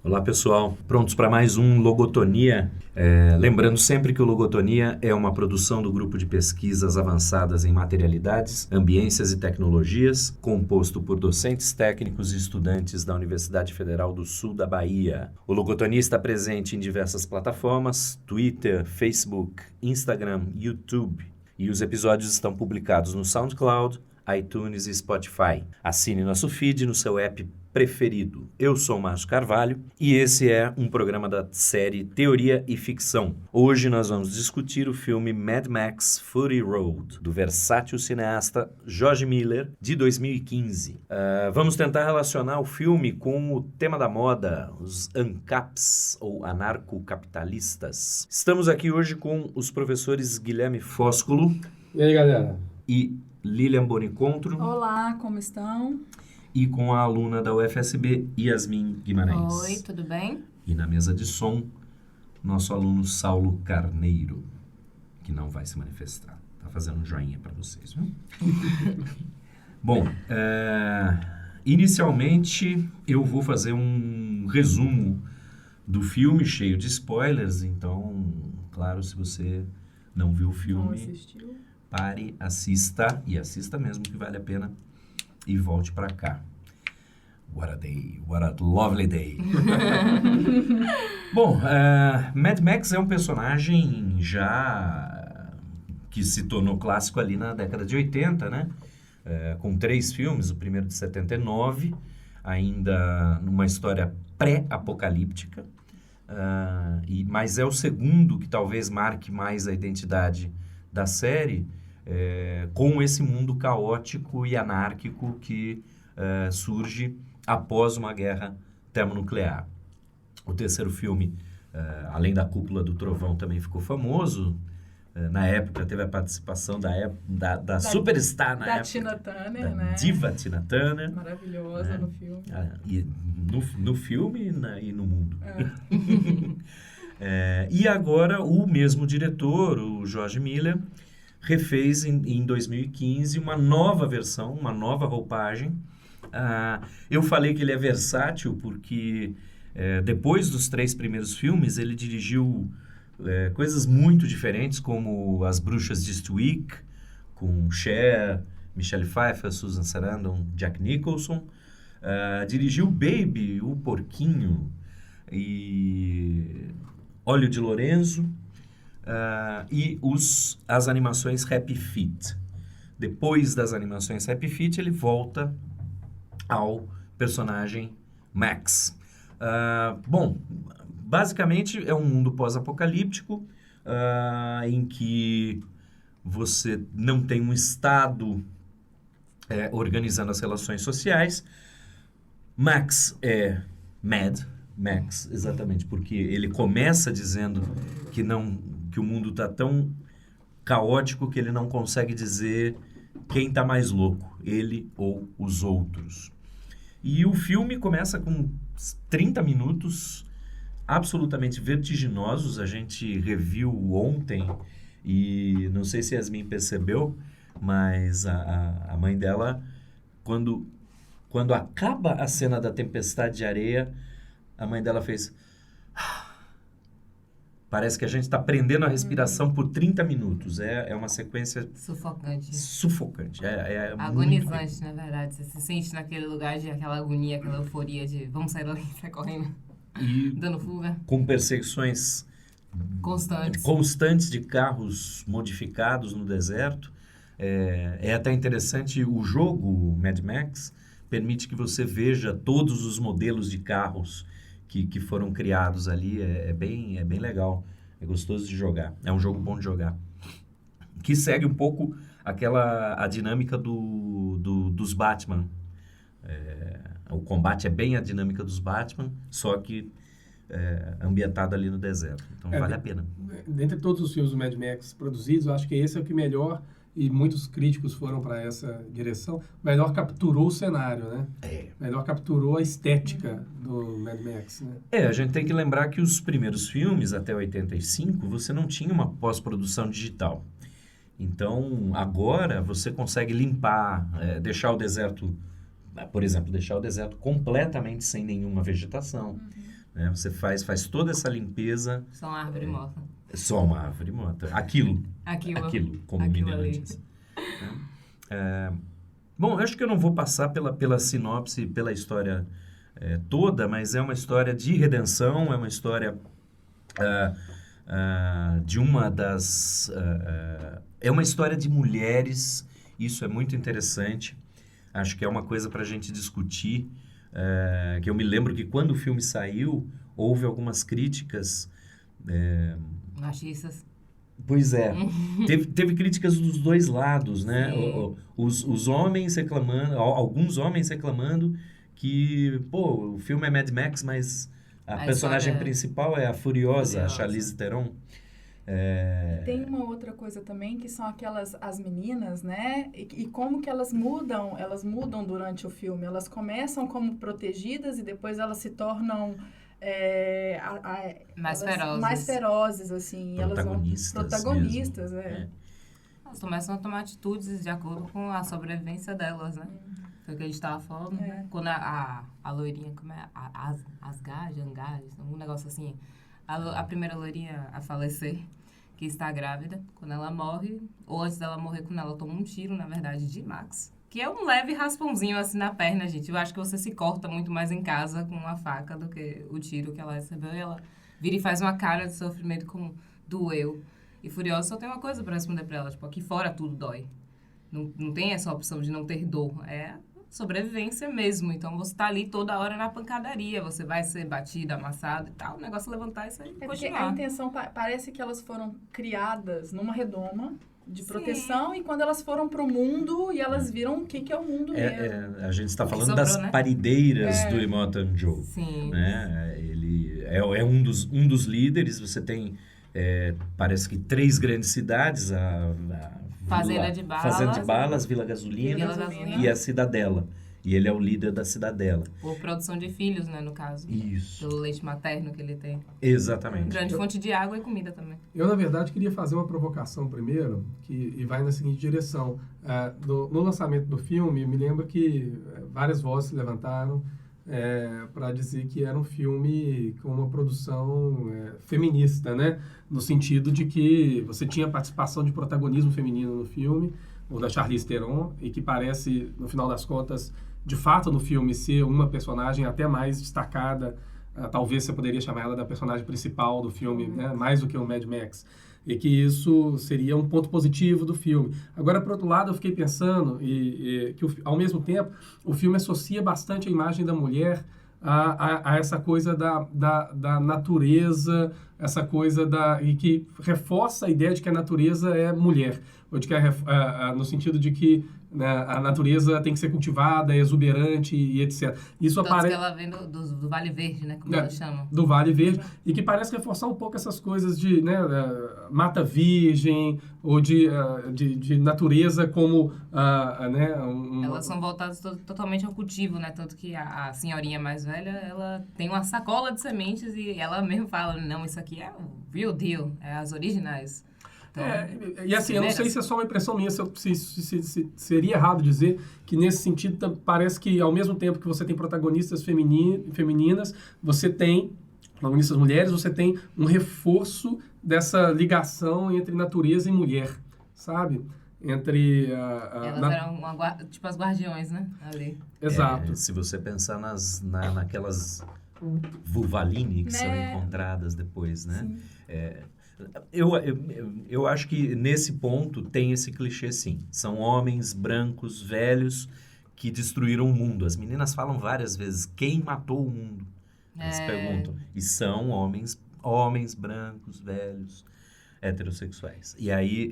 Olá pessoal, prontos para mais um Logotonia? Lembrando sempre que o Logotonia é uma produção do Grupo de Pesquisas Avançadas em Materialidades, Ambiências e Tecnologias, composto por docentes técnicos e estudantes da Universidade Federal do Sul da Bahia. O Logotonia está presente em diversas plataformas, Twitter, Facebook, Instagram, YouTube, e os episódios estão publicados no SoundCloud, iTunes e Spotify. Assine nosso feed no seu app preferido. Eu sou o Márcio Carvalho e esse é um programa da série Teoria e Ficção. Hoje nós vamos discutir o filme Mad Max Fury Road, do versátil cineasta George Miller, de 2015. Vamos tentar relacionar o filme com o tema da moda, os ANCAPs, ou anarcocapitalistas. Estamos aqui hoje com os professores Guilherme Fósculo. E aí, galera? E Lilian Bonicontro. Olá, como estão? E com a aluna da UFSB, Yasmin Guimarães. Oi, tudo bem? E na mesa de som, nosso aluno Saulo Carneiro, que não vai se manifestar. Tá fazendo um joinha para vocês, viu? Bom, inicialmente eu vou fazer um resumo do filme, cheio de spoilers. Então, claro, se você não viu o filme, Não assistiu? pare, assista, e assista mesmo, que vale a pena. E volte para cá. What a day, what a lovely day. Bom, Mad Max é um personagem já que se tornou clássico ali na década de 80, né? Com 3 filmes, o primeiro de 79, ainda numa história pré-apocalíptica, mas é o segundo que talvez marque mais a identidade da série, com esse mundo caótico e anárquico que surge após uma guerra termonuclear. O terceiro filme, além da Cúpula do Trovão, também ficou famoso. Na época teve a participação da superstar, na da época, Tina Turner, da né? diva Tina Turner. Maravilhosa no filme. E no filme e no mundo. E agora o mesmo diretor, o George Miller, refez em 2015 uma nova versão, uma nova roupagem. Eu falei que ele é versátil porque depois dos 3 primeiros filmes ele dirigiu coisas muito diferentes, como As Bruxas de Eastwick, com Cher, Michelle Pfeiffer, Susan Sarandon, Jack Nicholson. Dirigiu Baby, o Porquinho, e Olho de Lorenzo. E as animações Happy Feet. Depois das animações Happy Feet, ele volta ao personagem Max. Bom, basicamente é um mundo pós-apocalíptico em que você não tem um Estado organizando as relações sociais. Max é Mad Max, exatamente, porque ele começa dizendo que o mundo está tão caótico que ele não consegue dizer quem está mais louco, ele ou os outros. E o filme começa com 30 minutos absolutamente vertiginosos. A gente reviu ontem e não sei se Yasmin percebeu, mas a mãe dela, quando acaba a cena da tempestade de areia, a mãe dela fez... Parece que a gente está prendendo a respiração por 30 minutos. É uma sequência... Sufocante. Agonizante, na verdade. Você se sente naquele lugar de aquela agonia, aquela euforia de vamos sair daqui, sai correndo, dando fuga. Com perseguições constantes de carros modificados no deserto. É até interessante, o jogo Mad Max permite que você veja todos os modelos de carros que foram criados ali. É bem legal, é gostoso de jogar, é um jogo bom de jogar, que segue um pouco a dinâmica dos Batman. O combate é bem a dinâmica dos Batman, só que ambientado ali no deserto, então vale a pena. Dentre todos os filmes do Mad Max produzidos, eu acho que esse é o que melhor, e muitos críticos foram para essa direção, melhor capturou o cenário, né? Melhor capturou a estética do Mad Max, né? A gente tem que lembrar que os primeiros filmes, até 85, você não tinha uma pós-produção digital. Então, agora você consegue limpar, deixar o deserto, por exemplo, deixar o deserto completamente sem nenhuma vegetação. né? Você faz toda essa limpeza. Só uma árvore morta. Só uma árvore morta. Aquilo, como o menino ali. diz. Bom, eu acho que eu não vou passar pela sinopse, pela história toda, mas é uma história de redenção, é uma história de uma das... é uma história de mulheres, isso é muito interessante. Acho que é uma coisa para a gente discutir, que eu me lembro que quando o filme saiu, houve algumas críticas... machistas. Pois é. Teve críticas dos dois lados, né? Os homens reclamando, alguns homens reclamando que, o filme é Mad Max, mas a personagem principal é a Furiosa, a Charlize Theron. Tem uma outra coisa também, que são as meninas, né? E como que elas mudam durante o filme. Elas começam como protegidas e depois elas se tornam... mais ferozes, assim. Protagonistas, Elas começam a tomar atitudes de acordo com a sobrevivência delas, né? Foi o que a gente estava falando, né? Quando a loirinha, como é? Asgard, um negócio assim. A primeira loirinha a falecer, que está grávida, quando ela morre, ou antes dela morrer, quando ela toma um tiro, na verdade, de Max. Que é um leve raspãozinho assim na perna, gente. Eu acho que você se corta muito mais em casa com uma faca do que o tiro que ela recebeu. E ela vira e faz uma cara de sofrimento como doeu. E Furiosa só tem uma coisa pra responder pra ela. Tipo, aqui fora tudo dói. Não tem essa opção de não ter dor. É sobrevivência mesmo. Então, você tá ali toda hora na pancadaria. Você vai ser batido, amassado e tal. O negócio é levantar isso aí e continuar. A intenção parece que elas foram criadas numa redoma de proteção, e quando elas foram pro mundo e elas viram o que é o mundo mesmo. A gente está falando das parideiras do Immortan Joe. Sim. Né? Ele é um dos líderes. Você tem, parece que 3 grandes cidades, Fazenda de Balas, Vila Gasolina e a Cidadela. E ele é o líder da Cidadela. Por produção de filhos, né, no caso. Isso. Pelo leite materno que ele tem. Exatamente. Grande fonte de água e comida também. Eu, na verdade, queria fazer uma provocação primeiro, e vai na seguinte direção. No lançamento do filme, me lembro que várias vozes se levantaram para dizer que era um filme com uma produção feminista, né? No sentido de que você tinha participação de protagonismo feminino no filme, ou da Charlize Theron, e que parece, no final das contas, de fato no filme ser uma personagem até mais destacada, talvez você poderia chamar ela da personagem principal do filme, né? Mais do que o Mad Max, e que isso seria um ponto positivo do filme. Agora, por outro lado, eu fiquei pensando que, ao mesmo tempo, o filme associa bastante a imagem da mulher a essa coisa da natureza, essa coisa e que reforça a ideia de que a natureza é mulher, ou de que no sentido de que, né, a natureza tem que ser cultivada, é exuberante e etc. Isso aparece. Que ela vem do Vale Verde, né? Como ela chama. Do Vale Verde. E que parece reforçar um pouco essas coisas de, né, mata virgem, ou de natureza como, né... Elas são voltadas totalmente ao cultivo, né? Tanto que a senhorinha mais velha, ela tem uma sacola de sementes e ela mesmo fala, não, isso aqui é o real deal, é as originais. Então, e assim, eu não sei se é só uma impressão minha, se seria errado dizer que nesse sentido parece que ao mesmo tempo que você tem protagonistas femininas, você tem protagonistas mulheres, você tem um reforço dessa ligação entre natureza e mulher, sabe? Entre elas eram tipo as guardiões, né? Ali. Exato. Se você pensar naquelas vulvaline que são encontradas depois, né? Eu acho que nesse ponto tem esse clichê, sim. São homens brancos, velhos, que destruíram o mundo. As meninas falam várias vezes, quem matou o mundo? Elas perguntam. E são homens brancos, velhos, heterossexuais. E aí,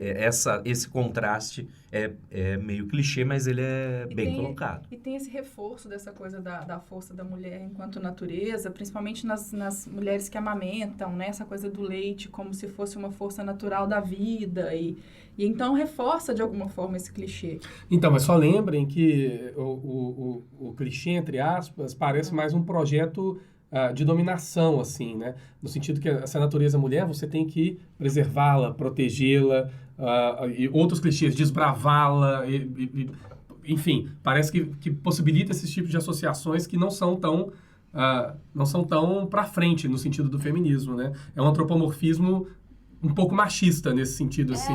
esse contraste é meio clichê, mas ele é bem colocado. E tem esse reforço dessa coisa da força da mulher enquanto natureza, principalmente nas mulheres que amamentam, né? Essa coisa do leite como se fosse uma força natural da vida. E então reforça, de alguma forma, esse clichê. Então, mas só lembrem que o clichê, entre aspas, parece mais um projeto de dominação, assim, né? No sentido que essa natureza mulher, você tem que preservá-la, protegê-la, e outros clichês, desbravá-la, enfim, parece que possibilita esses tipos de associações que não são tão não são tão para frente no sentido do feminismo, né? É um antropomorfismo um pouco machista nesse sentido, assim.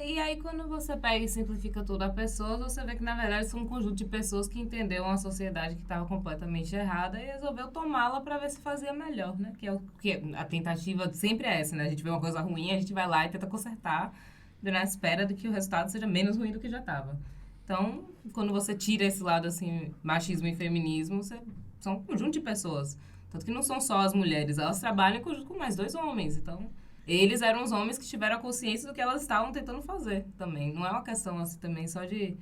E aí quando você pega e simplifica tudo a pessoas, você vê que na verdade são um conjunto de pessoas que entenderam uma sociedade que estava completamente errada e resolveu tomá-la para ver se fazia melhor, né? Que a tentativa sempre é essa, né? A gente vê uma coisa ruim, a gente vai lá e tenta consertar na espera de que o resultado seja menos ruim do que já estava. Então, quando você tira esse lado, assim, machismo e feminismo, são um conjunto de pessoas. Tanto que não são só as mulheres, elas trabalham em conjunto com mais 2 homens. Então, eles eram os homens que tiveram a consciência do que elas estavam tentando fazer também. Não é uma questão, assim, também só de...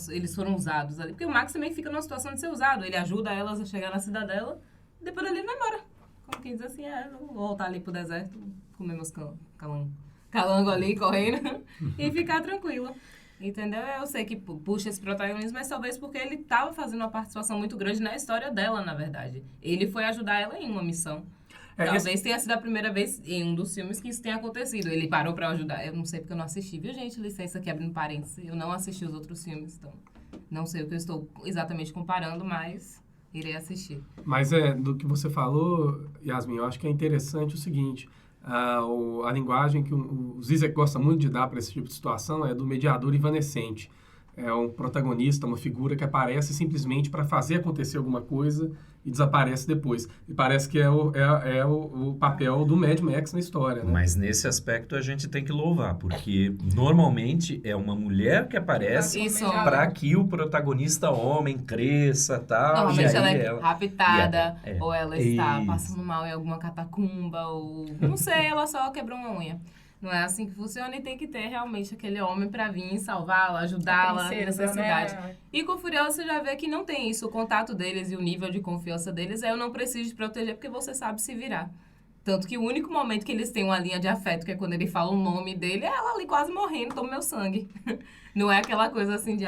eles foram usados ali. Porque o Max também fica numa situação de ser usado. Ele ajuda elas a chegar na cidadela e depois ali ele vai embora. Como quem diz assim, vou voltar ali pro deserto, comer meus calango ali, correndo, e ficar tranquila. Entendeu? Eu sei que puxa esse protagonismo, mas talvez porque ele estava fazendo uma participação muito grande na história dela, na verdade. Ele foi ajudar ela em uma missão. Talvez tenha sido a primeira vez em um dos filmes que isso tenha acontecido. Ele parou para ajudar. Eu não sei porque eu não assisti, viu, gente? Licença aqui abrindo parênteses. Eu não assisti os outros filmes, então não sei o que eu estou exatamente comparando, mas irei assistir. Mas do que você falou, Yasmin, eu acho que é interessante o seguinte... a linguagem que o Zizek gosta muito de dar para esse tipo de situação é do mediador evanescente. É um protagonista, uma figura que aparece simplesmente para fazer acontecer alguma coisa e desaparece depois. E parece que é o papel do Mad Max na história, né? Mas nesse aspecto a gente tem que louvar, porque normalmente é uma mulher que aparece para que o protagonista homem cresça, tal. Normalmente ela é raptada, ou ela está passando mal em alguma catacumba, ou não sei, ela só quebrou uma unha. Não é assim que funciona e tem que ter realmente aquele homem pra vir salvá-la, ajudá-la nessa cidade. Né? E com o Furiosa você já vê que não tem isso. O contato deles e o nível de confiança deles eu não preciso te proteger porque você sabe se virar. Tanto que o único momento que eles têm uma linha de afeto, que é quando ele fala o nome dele, é ela ali quase morrendo, toma meu sangue. Não é aquela coisa assim de,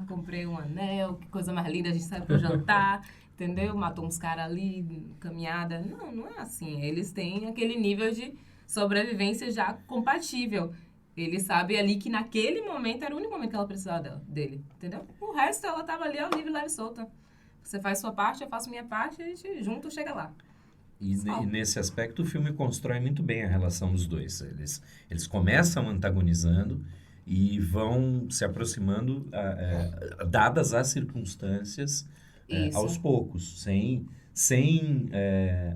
comprei um anel, que coisa mais linda, a gente sai pro jantar, entendeu? Matou uns caras ali, caminhada. Não é assim. Eles têm aquele nível de sobrevivência já compatível. Ele sabe ali que naquele momento era o único momento que ela precisava dele, entendeu? O resto ela tava ali ao livre, leve e solta. Você faz sua parte, eu faço minha parte, a gente junto chega lá. E nesse aspecto o filme constrói muito bem a relação dos dois. Eles começam antagonizando e vão se aproximando dadas as circunstâncias aos poucos, sem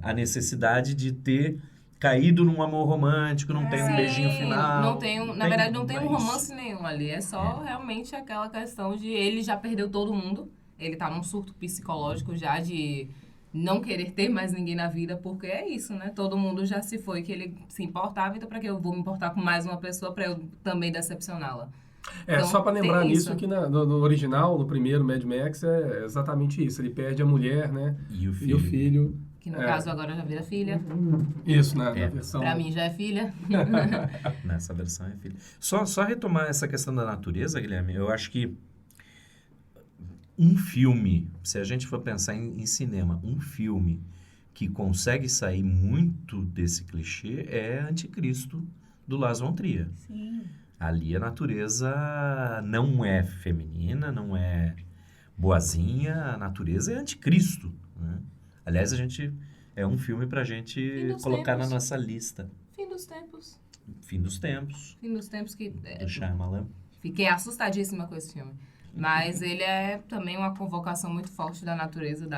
a necessidade de ter caído num amor romântico, não tem um beijinho final. Na verdade, não tem um romance nenhum ali. É só realmente aquela questão de ele já perdeu todo mundo. Ele tá num surto psicológico já de não querer ter mais ninguém na vida, porque é isso, né? Todo mundo já se foi, que ele se importava, então pra que eu vou me importar com mais uma pessoa pra eu também decepcioná-la? Então, só para lembrar nisso que no original, no primeiro Mad Max, é exatamente isso. Ele perde a mulher, né? E o filho. Que no caso agora já vira filha. Isso, na versão... Pra mim já é filha. Nessa versão é filha. Só retomar essa questão da natureza, Guilherme, eu acho que um filme, se a gente for pensar em cinema, um filme que consegue sair muito desse clichê é Anticristo, do Lars von Trier. Sim. Ali a natureza não é feminina, não é boazinha, a natureza é anticristo, né? Aliás, é um filme pra gente colocar na nossa lista. Fim dos tempos. Fim dos tempos. Fim dos tempos que... Do Shyamalan. Fiquei assustadíssima com esse filme. Mas ele é também uma convocação muito forte da natureza.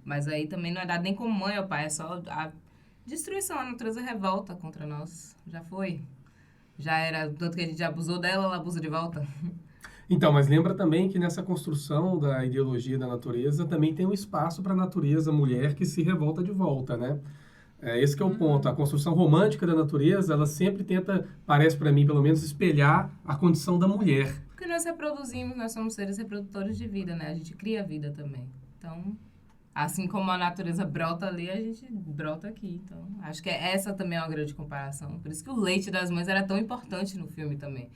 Mas aí também não é dado nem como mãe ou pai. É só a destruição. A natureza revolta contra nós. Já foi. Já era... Tanto que a gente já abusou dela, ela abusa de volta. Então, mas lembra também que nessa construção da ideologia da natureza também tem um espaço para a natureza mulher que se revolta de volta, né? Esse que é o ponto. A construção romântica da natureza, ela sempre tenta, parece para mim pelo menos, espelhar a condição da mulher. Porque nós reproduzimos, nós somos seres reprodutores de vida, né? A gente cria vida também. Então, assim como a natureza brota ali, a gente brota aqui. Então, acho que essa também é uma grande comparação. Por isso que o leite das mães era tão importante no filme também.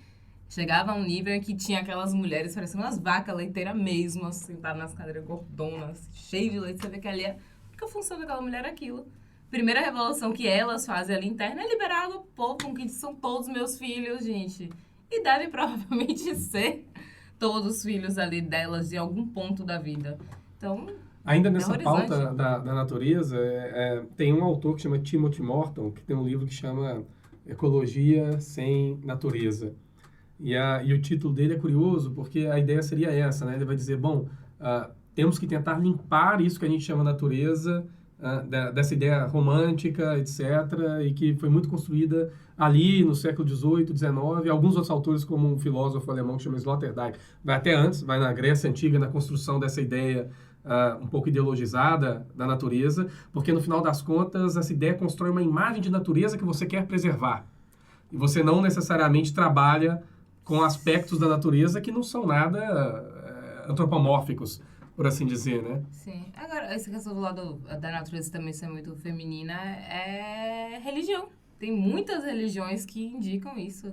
Chegava a um nível em que tinha aquelas mulheres parecendo umas vacas leiteiras mesmo, assim, sentadas nas cadeiras gordonas, cheias de leite. Você vê que ali a única função daquela mulher é aquilo. Primeira revolução que elas fazem ali interna é liberar água pro povo, com que são todos meus filhos, gente. E deve provavelmente ser todos os filhos ali delas de algum ponto da vida. Então... Ainda nessa Terrorizante. pauta da natureza, tem um autor que chama Timothy Morton, que tem um livro que chama Ecologia Sem Natureza. E o título dele é curioso, porque a ideia seria essa, né? Ele vai dizer, bom, temos que tentar limpar isso que a gente chama natureza, dessa ideia romântica, etc., e que foi muito construída ali no século XVIII, XIX. Alguns outros autores, como um filósofo alemão que chama Sloterdijk, vai até antes, vai na Grécia Antiga, na construção dessa ideia um pouco ideologizada da natureza, porque no final das contas essa ideia constrói uma imagem de natureza que você quer preservar. E você não necessariamente trabalha com aspectos da natureza que não são nada antropomórficos, por assim dizer, né? Sim. Agora, essa questão do lado da natureza também ser muito feminina é religião. Tem muitas religiões que indicam isso.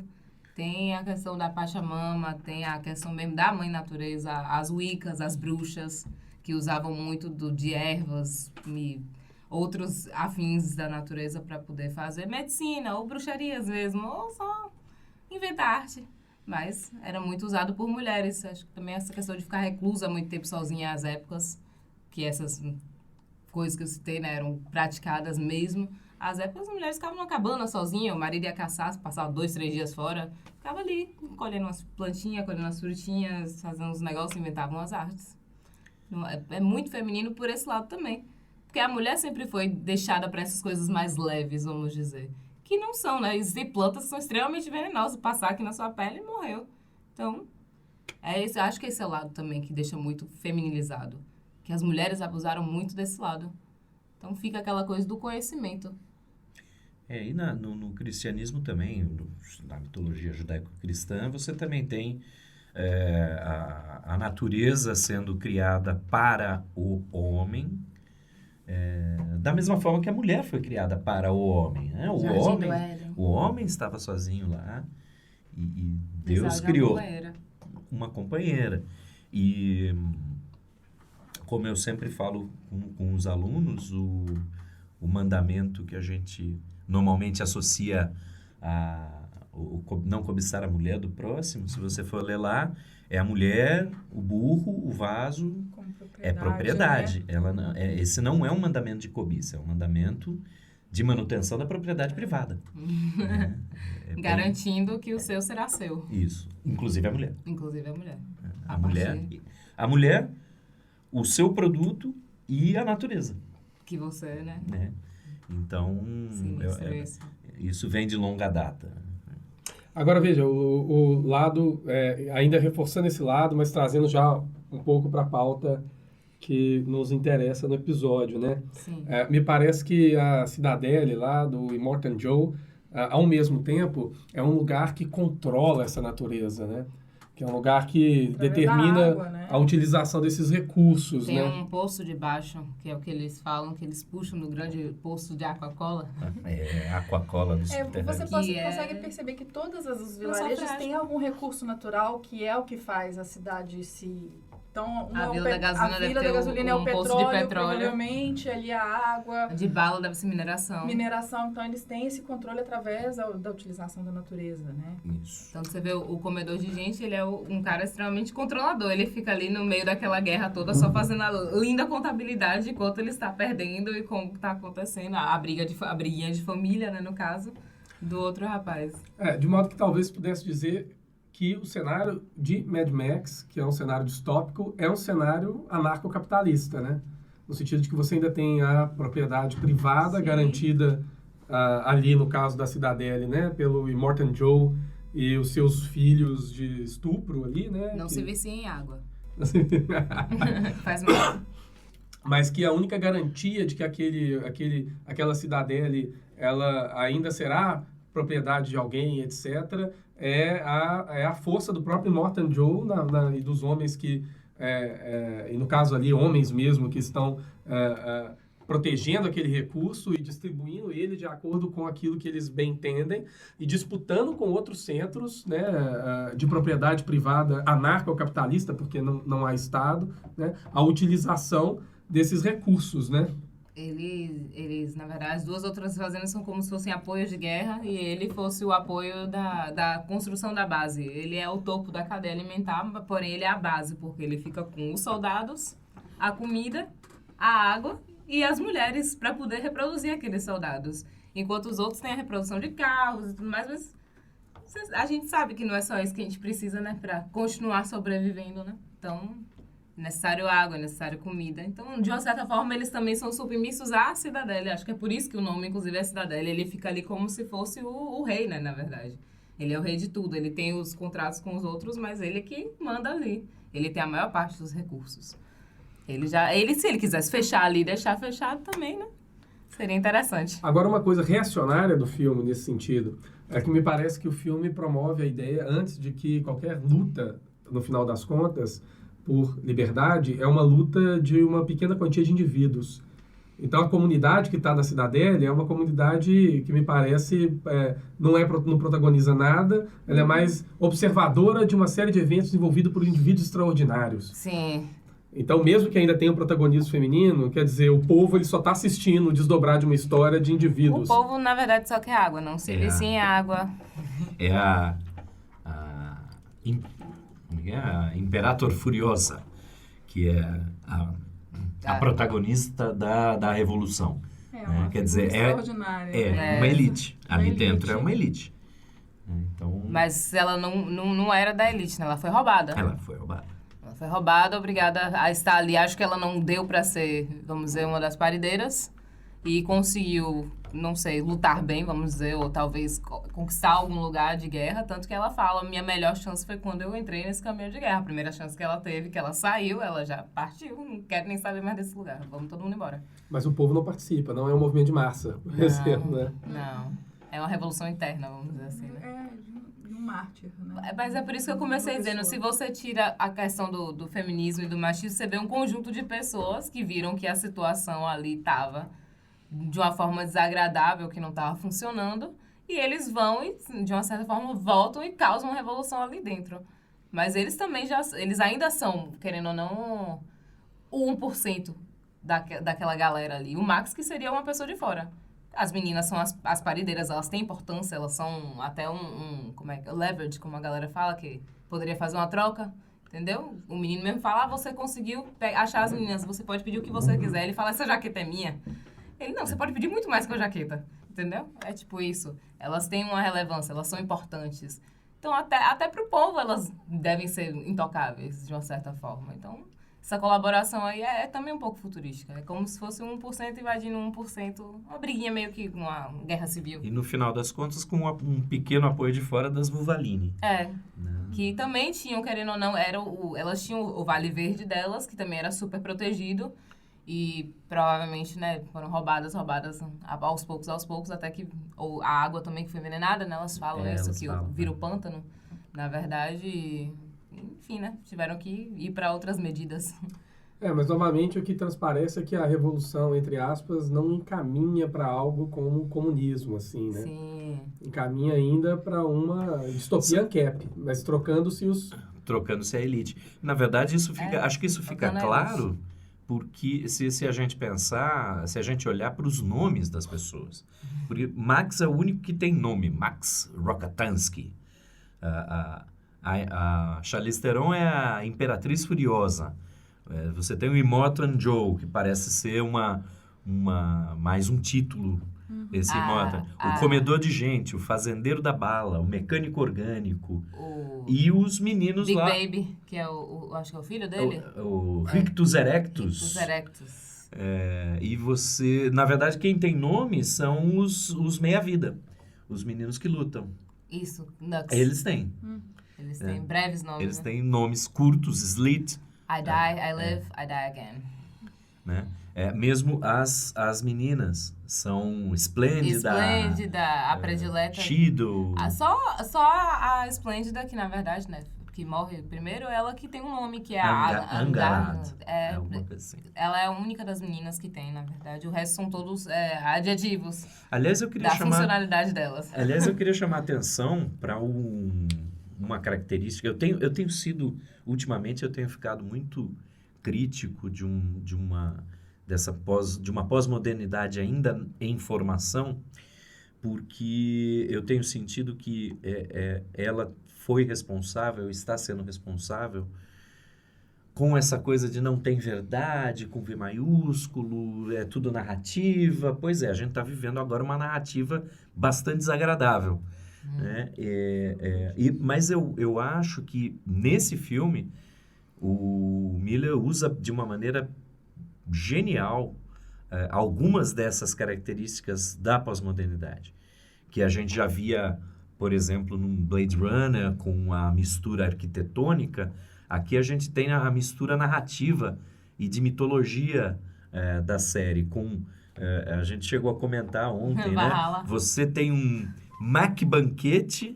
Tem a questão da Pachamama, tem a questão mesmo da mãe natureza, as Wiccas, as bruxas, que usavam muito de ervas e outros afins da natureza para poder fazer medicina, ou bruxarias mesmo, ou só inventar arte. Mas era muito usado por mulheres. Acho que também essa questão de ficar reclusa muito tempo sozinha às épocas, que essas coisas que eu citei, né, eram praticadas mesmo. Às épocas as mulheres ficavam numa cabana sozinha, o marido ia caçar, passava 2, 3 dias fora, ficava ali colhendo umas plantinhas, colhendo umas frutinhas, fazendo uns negócios, inventavam as artes. É muito feminino por esse lado também. Porque a mulher sempre foi deixada para essas coisas mais leves, vamos dizer. Que não são, né? Existem plantas que são extremamente venenosas. Passar aqui na sua pele e morreu. Então, eu acho que esse é o lado também que deixa muito feminilizado. Que as mulheres abusaram muito desse lado. Então, fica aquela coisa do conhecimento. E no cristianismo também, na mitologia judaico-cristã, você também tem a natureza sendo criada para o homem, da mesma forma que a mulher foi criada para o homem. Né? O homem estava sozinho lá e Deus criou uma companheira. E, como eu sempre falo com os alunos, o mandamento que a gente normalmente associa não cobiçar a mulher do próximo, se você for ler lá, é a mulher, o burro, o vaso, é propriedade. Né? Esse não é um mandamento de cobiça, é um mandamento de manutenção da propriedade privada. Garantindo que o seu será seu. Isso, inclusive a mulher. Inclusive a mulher. A mulher, o seu produto e a natureza. Que você, né? Então, isso vem de longa data. Agora, veja, o lado, ainda reforçando esse lado, mas trazendo já um pouco para a pauta que nos interessa no episódio, né? Sim. Me parece que a Cidadele lá, do Immortan Joe, ao mesmo tempo, é um lugar que controla essa natureza, né? Que é um lugar que determina água, né? a utilização desses recursos, Tem né? um poço de baixo, que é o que eles falam, que eles puxam no grande poço de Aquacola. A Aquacola do subterrâneo. Você consegue perceber que todos os vilarejos têm algum recurso natural que é o que faz a cidade se... Então, a Vila da Gasolina é o poço petróleo, de petróleo, provavelmente, ali a água. De bala deve ser mineração. Então eles têm esse controle através da utilização da natureza, né? Isso. Então você vê o comedor de gente, ele é um cara extremamente controlador. Ele fica ali no meio daquela guerra toda, só fazendo a linda contabilidade de quanto ele está perdendo e como está acontecendo a briguinha de família, né, no caso, do outro rapaz. De modo que talvez pudesse dizer que o cenário de Mad Max, que é um cenário distópico, é um cenário anarcocapitalista, né? No sentido de que você ainda tem a propriedade privada garantida ali, no caso da Cidadele, né? Pelo Immortan Joe e os seus filhos de estupro ali, né? Não se vicia em água. Faz mal. Mas que a única garantia de que aquela Cidadele, ela ainda será propriedade de alguém, etc., é a força do próprio Immortan Joe e dos homens que, e no caso ali, homens mesmo, que estão protegendo aquele recurso e distribuindo ele de acordo com aquilo que eles bem entendem e disputando com outros centros, né, de propriedade privada anarcocapitalista, porque não há Estado, né, a utilização desses recursos, né? Eles, na verdade, as duas outras fazendas são como se fossem apoios de guerra e ele fosse o apoio da construção da base. Ele é o topo da cadeia alimentar, porém ele é a base, porque ele fica com os soldados, a comida a água e as mulheres para poder reproduzir aqueles soldados. Enquanto os outros têm a reprodução de carros e tudo mais, mas a gente sabe que não é só isso que a gente precisa, né? Para continuar sobrevivendo, né? Então, é necessário água, é necessário comida. Então, de uma certa forma, eles também são submissos à cidadela. Acho que é por isso que o nome, inclusive, é cidadela. Ele fica ali como se fosse o rei, né? Na verdade. Ele é o rei de tudo. Ele tem os contratos com os outros, mas ele é que manda ali. Ele tem a maior parte dos recursos. Se ele quisesse fechar ali e deixar fechado também, né? Seria interessante. Agora, uma coisa reacionária do filme, nesse sentido, é que me parece que o filme promove a ideia, antes de que qualquer luta, no final das contas, por liberdade, é uma luta de uma pequena quantia de indivíduos. Então, a comunidade que está na Cidadela é uma comunidade que me parece não protagoniza nada, ela é mais observadora de uma série de eventos envolvidos por indivíduos extraordinários. Sim. Então, mesmo que ainda tenha o protagonismo feminino, quer dizer, o povo ele só está assistindo o desdobrar de uma história de indivíduos. O povo, na verdade, só quer água, não se vicia em água. É a Imperator Furiosa, que é a protagonista da Revolução. Uma Quer dizer, extraordinária. uma elite. Ali Uma dentro elite. é uma elite. Então, Mas ela não era da elite, né? Ela foi roubada. ela foi roubada. Ela foi roubada, obrigada a estar ali. Acho que ela não deu para ser, vamos dizer, uma das parideiras. E conseguiu, não sei, lutar bem, vamos dizer, ou talvez conquistar algum lugar de guerra. Tanto que ela fala, minha melhor chance foi quando eu entrei nesse caminho de guerra. A primeira chance que ela teve, que ela saiu, ela já partiu. Não quero nem saber mais desse lugar. Vamos todo mundo embora. Mas o povo não participa, não é um movimento de massa, por exemplo, né? Não. É uma revolução interna, vamos dizer assim, né? De um mártir, né? Mas é por isso que eu comecei dizendo, se você tira a questão do feminismo e do machismo, você vê um conjunto de pessoas que viram que a situação ali estava de uma forma desagradável, que não estava funcionando, e eles vão e, de uma certa forma, voltam e causam uma revolução ali dentro. Mas eles também eles ainda são, querendo ou não, o 1% daquela galera ali. O Max, que seria uma pessoa de fora. As meninas são as parideiras, elas têm importância, elas são até leverage, como a galera fala, que poderia fazer uma troca, entendeu? O menino mesmo fala, você conseguiu achar as meninas, você pode pedir o que você quiser. Ele fala, essa jaqueta é minha. Ele, não, você pode pedir muito mais que a jaqueta, entendeu? É tipo isso. Elas têm uma relevância, elas são importantes. Então, até pro povo, elas devem ser intocáveis, de uma certa forma. Então, essa colaboração aí é também um pouco futurística. É como se fosse 1% invadindo 1%. Uma briguinha meio que uma guerra civil. E no final das contas, com um pequeno apoio de fora das Vuvalini. Que também tinham, querendo ou não, elas tinham o Vale Verde delas, que também era super protegido. E provavelmente, né, foram roubadas aos poucos, até que a água também que foi envenenada, né? Elas falam isso, elas que falam, vira o pântano. Na verdade, enfim, né? Tiveram que ir para outras medidas. Mas novamente o que transparece é que a revolução, entre aspas, não encaminha para algo como o comunismo, assim, né? Sim. Encaminha ainda para uma distopia ANCAP, mas Trocando-se a elite. Na verdade, acho que isso fica claro porque se a gente pensar, se a gente olhar para os nomes das pessoas. Porque Max é o único que tem nome, Max Rokatansky. A Charlize Theron é a Imperatriz Furiosa. Você tem o Imogen Joe, que parece ser mais um título, esse Imogen. O Comedor de Gente, o Fazendeiro da Bala, o Mecânico Orgânico. E os meninos Big lá... Baby, que é acho que é o filho dele. O Rictus Erectus. Rictus Erectus. E você... Na verdade, quem tem nome são os meia-vida. Os meninos que lutam. Isso, Nux. Eles têm. Eles têm breves nomes, Eles têm nomes curtos, Slit. I die, I live, I die again. Né? Mesmo as meninas são Esplêndida. A predileta. Shido. Só a Esplêndida, que na verdade, né, que morre primeiro, ela que tem um nome, que é a Angarad. Assim. Ela é a única das meninas que tem, na verdade. O resto são todos adjetivos. Aliás, eu queria funcionalidade delas. Aliás, eu queria chamar a atenção para uma característica. Eu tenho sido, ultimamente, eu tenho ficado muito crítico de uma pós-modernidade ainda em formação, porque eu tenho sentido que ela foi responsável, está sendo responsável com essa coisa de não tem verdade, com V maiúsculo, é tudo narrativa. Pois é, a gente está vivendo agora uma narrativa bastante desagradável. Né? Mas eu acho que nesse filme o Miller usa de uma maneira genial algumas dessas características da pós-modernidade, que a gente já via, por exemplo, num Blade Runner, com a mistura arquitetônica. Aqui a gente tem a mistura narrativa e de mitologia da série. A gente chegou a comentar ontem, né? Você tem um Mac banquete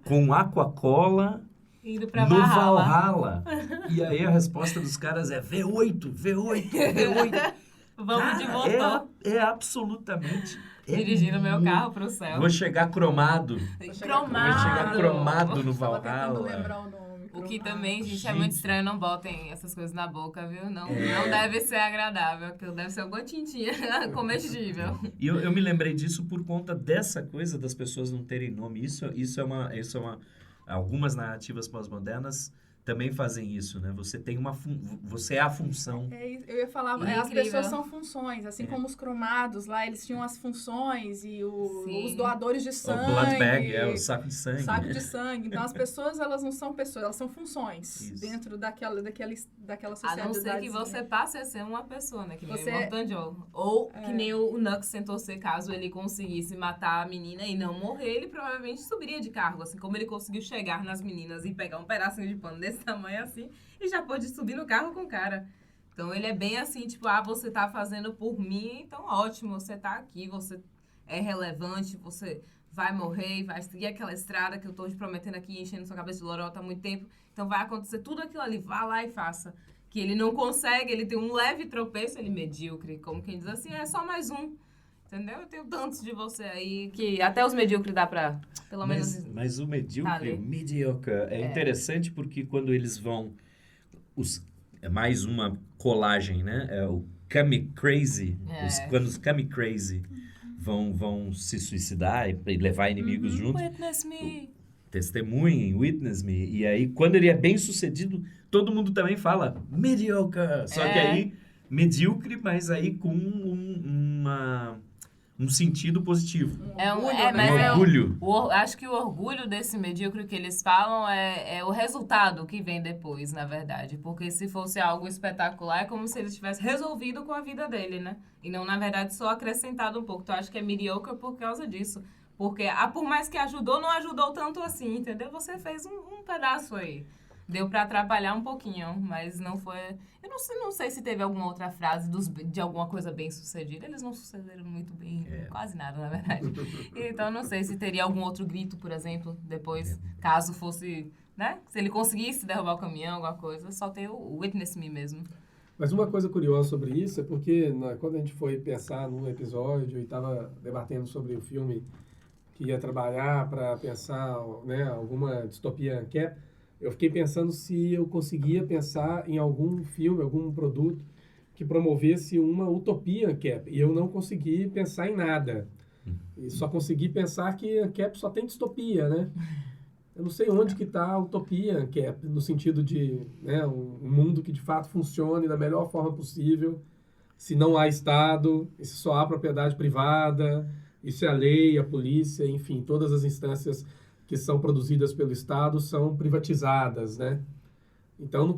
com Aquacola indo pra no Valhalla. E aí a resposta dos caras é V8. Vamos de motor. É absolutamente... Dirigindo meu carro pro céu. Vou chegar cromado. Vou chegar cromado no Tava tentando Valhalla. lembrar o nome. O que cromado. também, gente, é muito estranho. Não botem essas coisas na boca, viu? Não deve ser agradável. Aquilo deve ser alguma tintinha comestível. E eu me lembrei disso por conta dessa coisa das pessoas não terem nome. Isso é uma... Algumas narrativas pós-modernas também fazem isso, né? Você tem você é a função. Eu ia falar, Incrível. as pessoas são funções, assim como os cromados lá, eles tinham as funções e os doadores de sangue. O blood bag, o saco de sangue. Saco de sangue. Então, as pessoas, elas não são pessoas, elas são funções dentro daquela sociedade. A não ser que você passe a ser uma pessoa, né? Que nem Você o Morton Joe. Ou que nem o Nux tentou ser, caso ele conseguisse matar a menina e não morrer, ele provavelmente subiria de cargo. Assim como ele conseguiu chegar nas meninas e pegar um pedacinho de pano desse tamanho assim, e já pôde subir no carro com o cara. Então, ele é bem assim, tipo, você tá fazendo por mim, então ótimo, você tá aqui, você é relevante, você vai morrer e vai seguir aquela estrada que eu tô te prometendo aqui, enchendo sua cabeça de lorota há muito tempo. Então, vai acontecer tudo aquilo ali, vá lá e faça. Que ele não consegue, ele tem um leve tropeço, ele medíocre, como quem diz assim, é só mais um. Entendeu? Eu tenho tantos de você aí que até os medíocres dá pra, pelo menos... Mas o medíocre, mediocre, é interessante porque quando eles vão... É mais uma colagem, né? É o Kami Crazy. Quando os Kami Crazy vão se suicidar e levar inimigos junto. Witness me. Testemunhem, witness me. E aí, quando ele é bem sucedido, todo mundo também fala mediocre. Só que aí, medíocre, mas aí com um sentido positivo. Orgulho. Acho que o orgulho desse medíocre que eles falam é o resultado que vem depois, na verdade. Porque se fosse algo espetacular, é como se ele tivesse resolvido com a vida dele, né? E não, na verdade, só acrescentado um pouco. Então, acho que é mediocre por causa disso. Porque, por mais que ajudou, não ajudou tanto assim, entendeu? Você fez um pedaço aí. Deu pra atrapalhar um pouquinho, mas não foi... Eu não sei se teve alguma outra frase de alguma coisa bem sucedida. Eles não sucederam muito bem, quase nada, na verdade. Então, não sei se teria algum outro grito, por exemplo, depois, caso fosse, né? Se ele conseguisse derrubar o caminhão, alguma coisa, só tem o Witness Me mesmo. Mas uma coisa curiosa sobre isso é porque quando a gente foi pensar num episódio e estava debatendo sobre o filme que ia trabalhar para pensar, né, alguma distopia ANCAP, eu fiquei pensando se eu conseguia pensar em algum filme, algum produto que promovesse uma utopia ANCAP. E eu não consegui pensar em nada. E só consegui pensar que ANCAP só tem distopia, né? Eu não sei onde que está a utopia ANCAP, no sentido de, né, um mundo que de fato funcione da melhor forma possível, se não há Estado, e se só há propriedade privada, e se a lei, a polícia, enfim, todas as instâncias que são produzidas pelo Estado são privatizadas, né? Então, não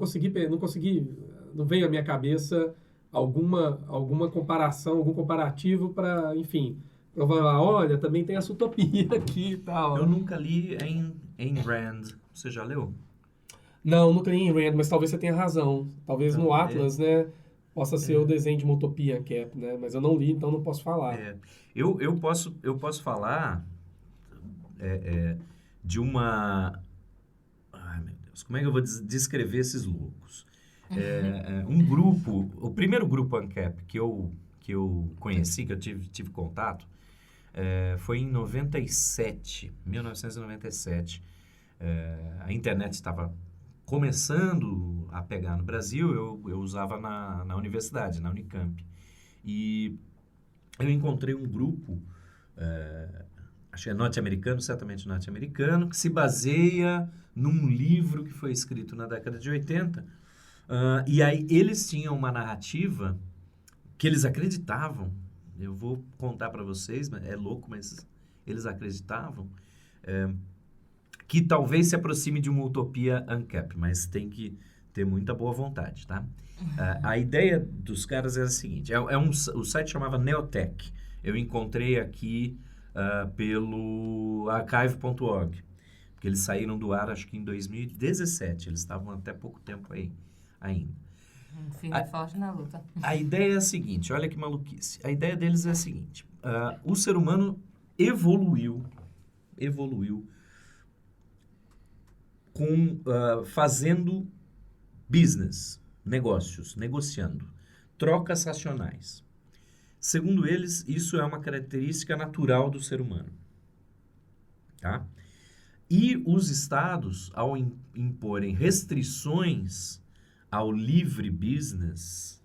veio à minha cabeça alguma comparação, algum comparativo para, enfim, para falar, olha, também tem essa utopia aqui e tal. Eu nunca li em Rand. Você já leu? Não, nunca li em Rand, mas talvez você tenha razão. Talvez no Atlas, né, possa ser o desenho de uma utopia, né? Mas eu não li, então não posso falar. Eu posso falar de uma... Ai, meu Deus, como é que eu vou descrever esses loucos? Um grupo, o primeiro grupo ANCAP que eu conheci, que eu tive contato, foi em 1997. A internet estava começando a pegar no Brasil, eu usava na universidade, na Unicamp. E eu encontrei um grupo... acho que é norte-americano, certamente norte-americano, que se baseia num livro que foi escrito na década de 80 E aí eles tinham uma narrativa que eles acreditavam, eu vou contar para vocês, é louco, mas eles acreditavam, que talvez se aproxime de uma utopia ANCAP, mas tem que ter muita boa vontade, tá? A ideia dos caras era a seguinte, o site chamava Neotech, eu encontrei aqui pelo archive.org, porque eles saíram do ar acho que em 2017, eles estavam até pouco tempo aí ainda. Firme e forte na luta. A ideia é a seguinte, olha que maluquice. A ideia deles é a seguinte, o ser humano evoluiu fazendo business, negócios, negociando, trocas racionais. Segundo eles, isso é uma característica natural do ser humano. Tá? E os estados, ao imporem restrições ao livre business,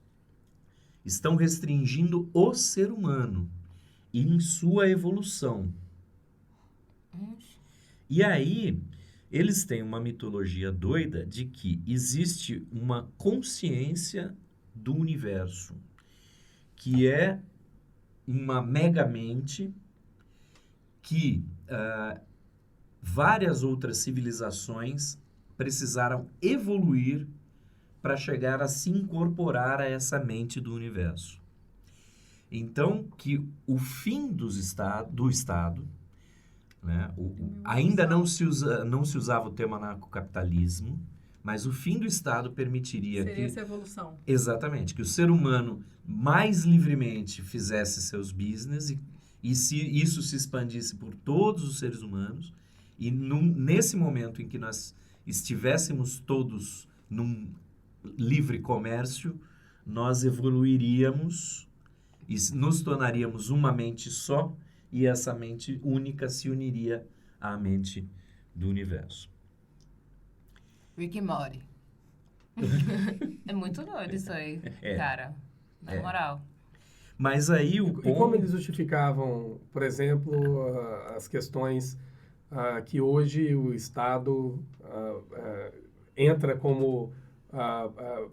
estão restringindo o ser humano em sua evolução. E aí, eles têm uma mitologia doida de que existe uma consciência do universo, que é uma megamente que várias outras civilizações precisaram evoluir para chegar a se incorporar a essa mente do universo. Então, que o fim do Estado, né, ainda não se usava o termo anarcocapitalismo, mas o fim do Estado permitiria Seria essa evolução. Exatamente, que o ser humano mais livremente fizesse seus business e se isso se expandisse por todos os seres humanos, e nesse momento em que nós estivéssemos todos num livre comércio, nós evoluiríamos e nos tornaríamos uma mente só, e essa mente única se uniria à mente do universo. Rick e Morty. É muito doido isso aí, cara. Na moral. Mas aí E como eles justificavam, por exemplo, as questões que hoje o Estado entra como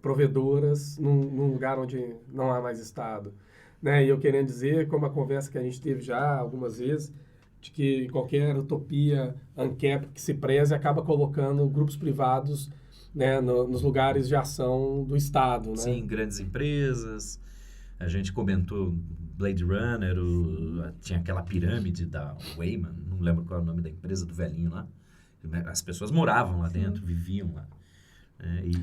provedoras num lugar onde não há mais Estado, né? E eu querendo dizer, como a conversa que a gente teve já algumas vezes, de que qualquer utopia ANCAP que se preze acaba colocando grupos privados, né, nos lugares de ação do Estado, né? Sim, grandes empresas. A gente comentou Blade Runner, tinha aquela pirâmide da Wayman, não lembro qual é o nome da empresa, do velhinho lá. As pessoas moravam lá dentro, viviam lá.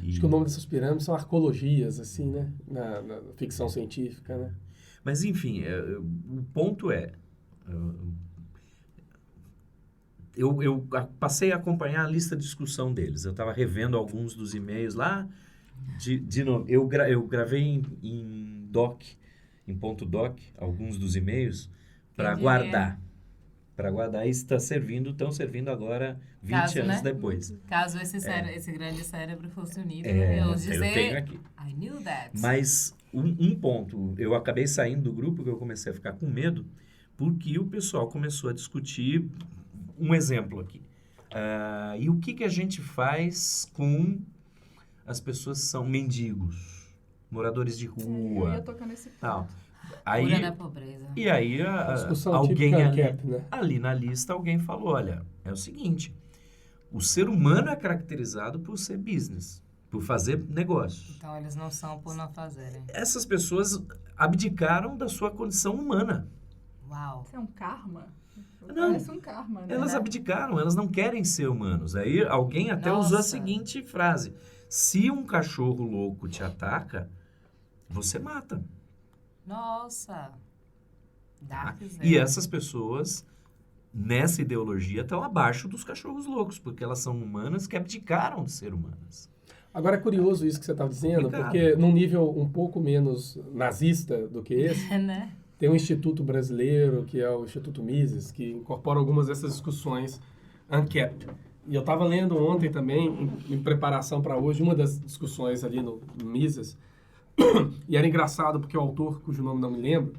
Acho que o nome dessas pirâmides são arcologias, assim, né? Na ficção científica, né? Mas, enfim, o ponto é... Eu passei a acompanhar a lista de discussão deles. Eu estava revendo alguns dos e-mails lá. De novo, eu gravei em ponto doc, alguns dos e-mails para guardar. Para guardar, e estão servindo agora 20 anos depois. Caso esse grande cérebro fosse unido, eu tenho aqui. I knew that. Mas um ponto, eu acabei saindo do grupo, que eu comecei a ficar com medo, porque o pessoal começou a discutir um exemplo aqui. E o que a gente faz com as pessoas que são mendigos, moradores de rua? Eu ia tocar nesse ponto. Tal. Aí, Cura da pobreza. E aí, alguém ali na lista, alguém falou, olha, é o seguinte, o ser humano é caracterizado por ser business, por fazer negócios. Então, eles não são por não fazerem. Essas pessoas abdicaram da sua condição humana. Uau. Isso é um karma? Não. Parece um karma, né? Elas abdicaram, elas não querem ser humanos. Aí alguém até usou a seguinte frase, se um cachorro louco te ataca, você mata. Nossa! E essas pessoas, nessa ideologia, estão abaixo dos cachorros loucos, porque elas são humanas que abdicaram de ser humanas. Agora é curioso isso que você estava dizendo, porque num nível um pouco menos nazista do que esse, né? Tem um instituto brasileiro, que é o Instituto Mises, que incorpora algumas dessas discussões ANCAP. E eu estava lendo ontem também, em preparação para hoje, uma das discussões ali no Mises. E era engraçado porque o autor, cujo nome não me lembro,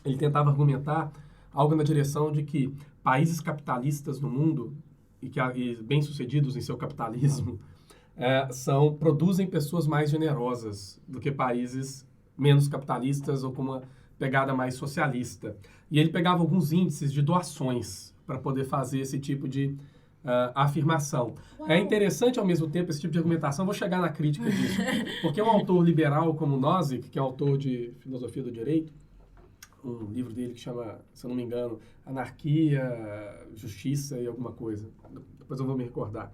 ele tentava argumentar algo na direção de que países capitalistas no mundo, e bem-sucedidos em seu capitalismo, produzem pessoas mais generosas do que países menos capitalistas ou com uma pegada mais socialista. E ele pegava alguns índices de doações para poder fazer esse tipo de afirmação. Uau. É interessante, ao mesmo tempo, esse tipo de argumentação. Vou chegar na crítica disso. Porque um autor liberal como Nozick, que é autor de Filosofia do Direito, um livro dele que chama, se eu não me engano, Anarquia, Justiça e alguma coisa. Depois eu vou me recordar.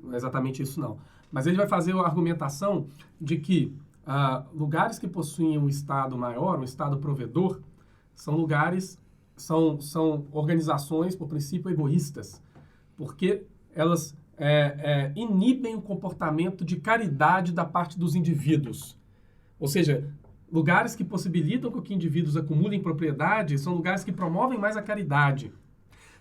Não é exatamente isso, não. Mas ele vai fazer a argumentação de que lugares que possuem um Estado maior, um Estado provedor, são lugares, são organizações, por princípio, egoístas, porque elas inibem o comportamento de caridade da parte dos indivíduos. Ou seja, lugares que possibilitam que indivíduos acumulem propriedade são lugares que promovem mais a caridade.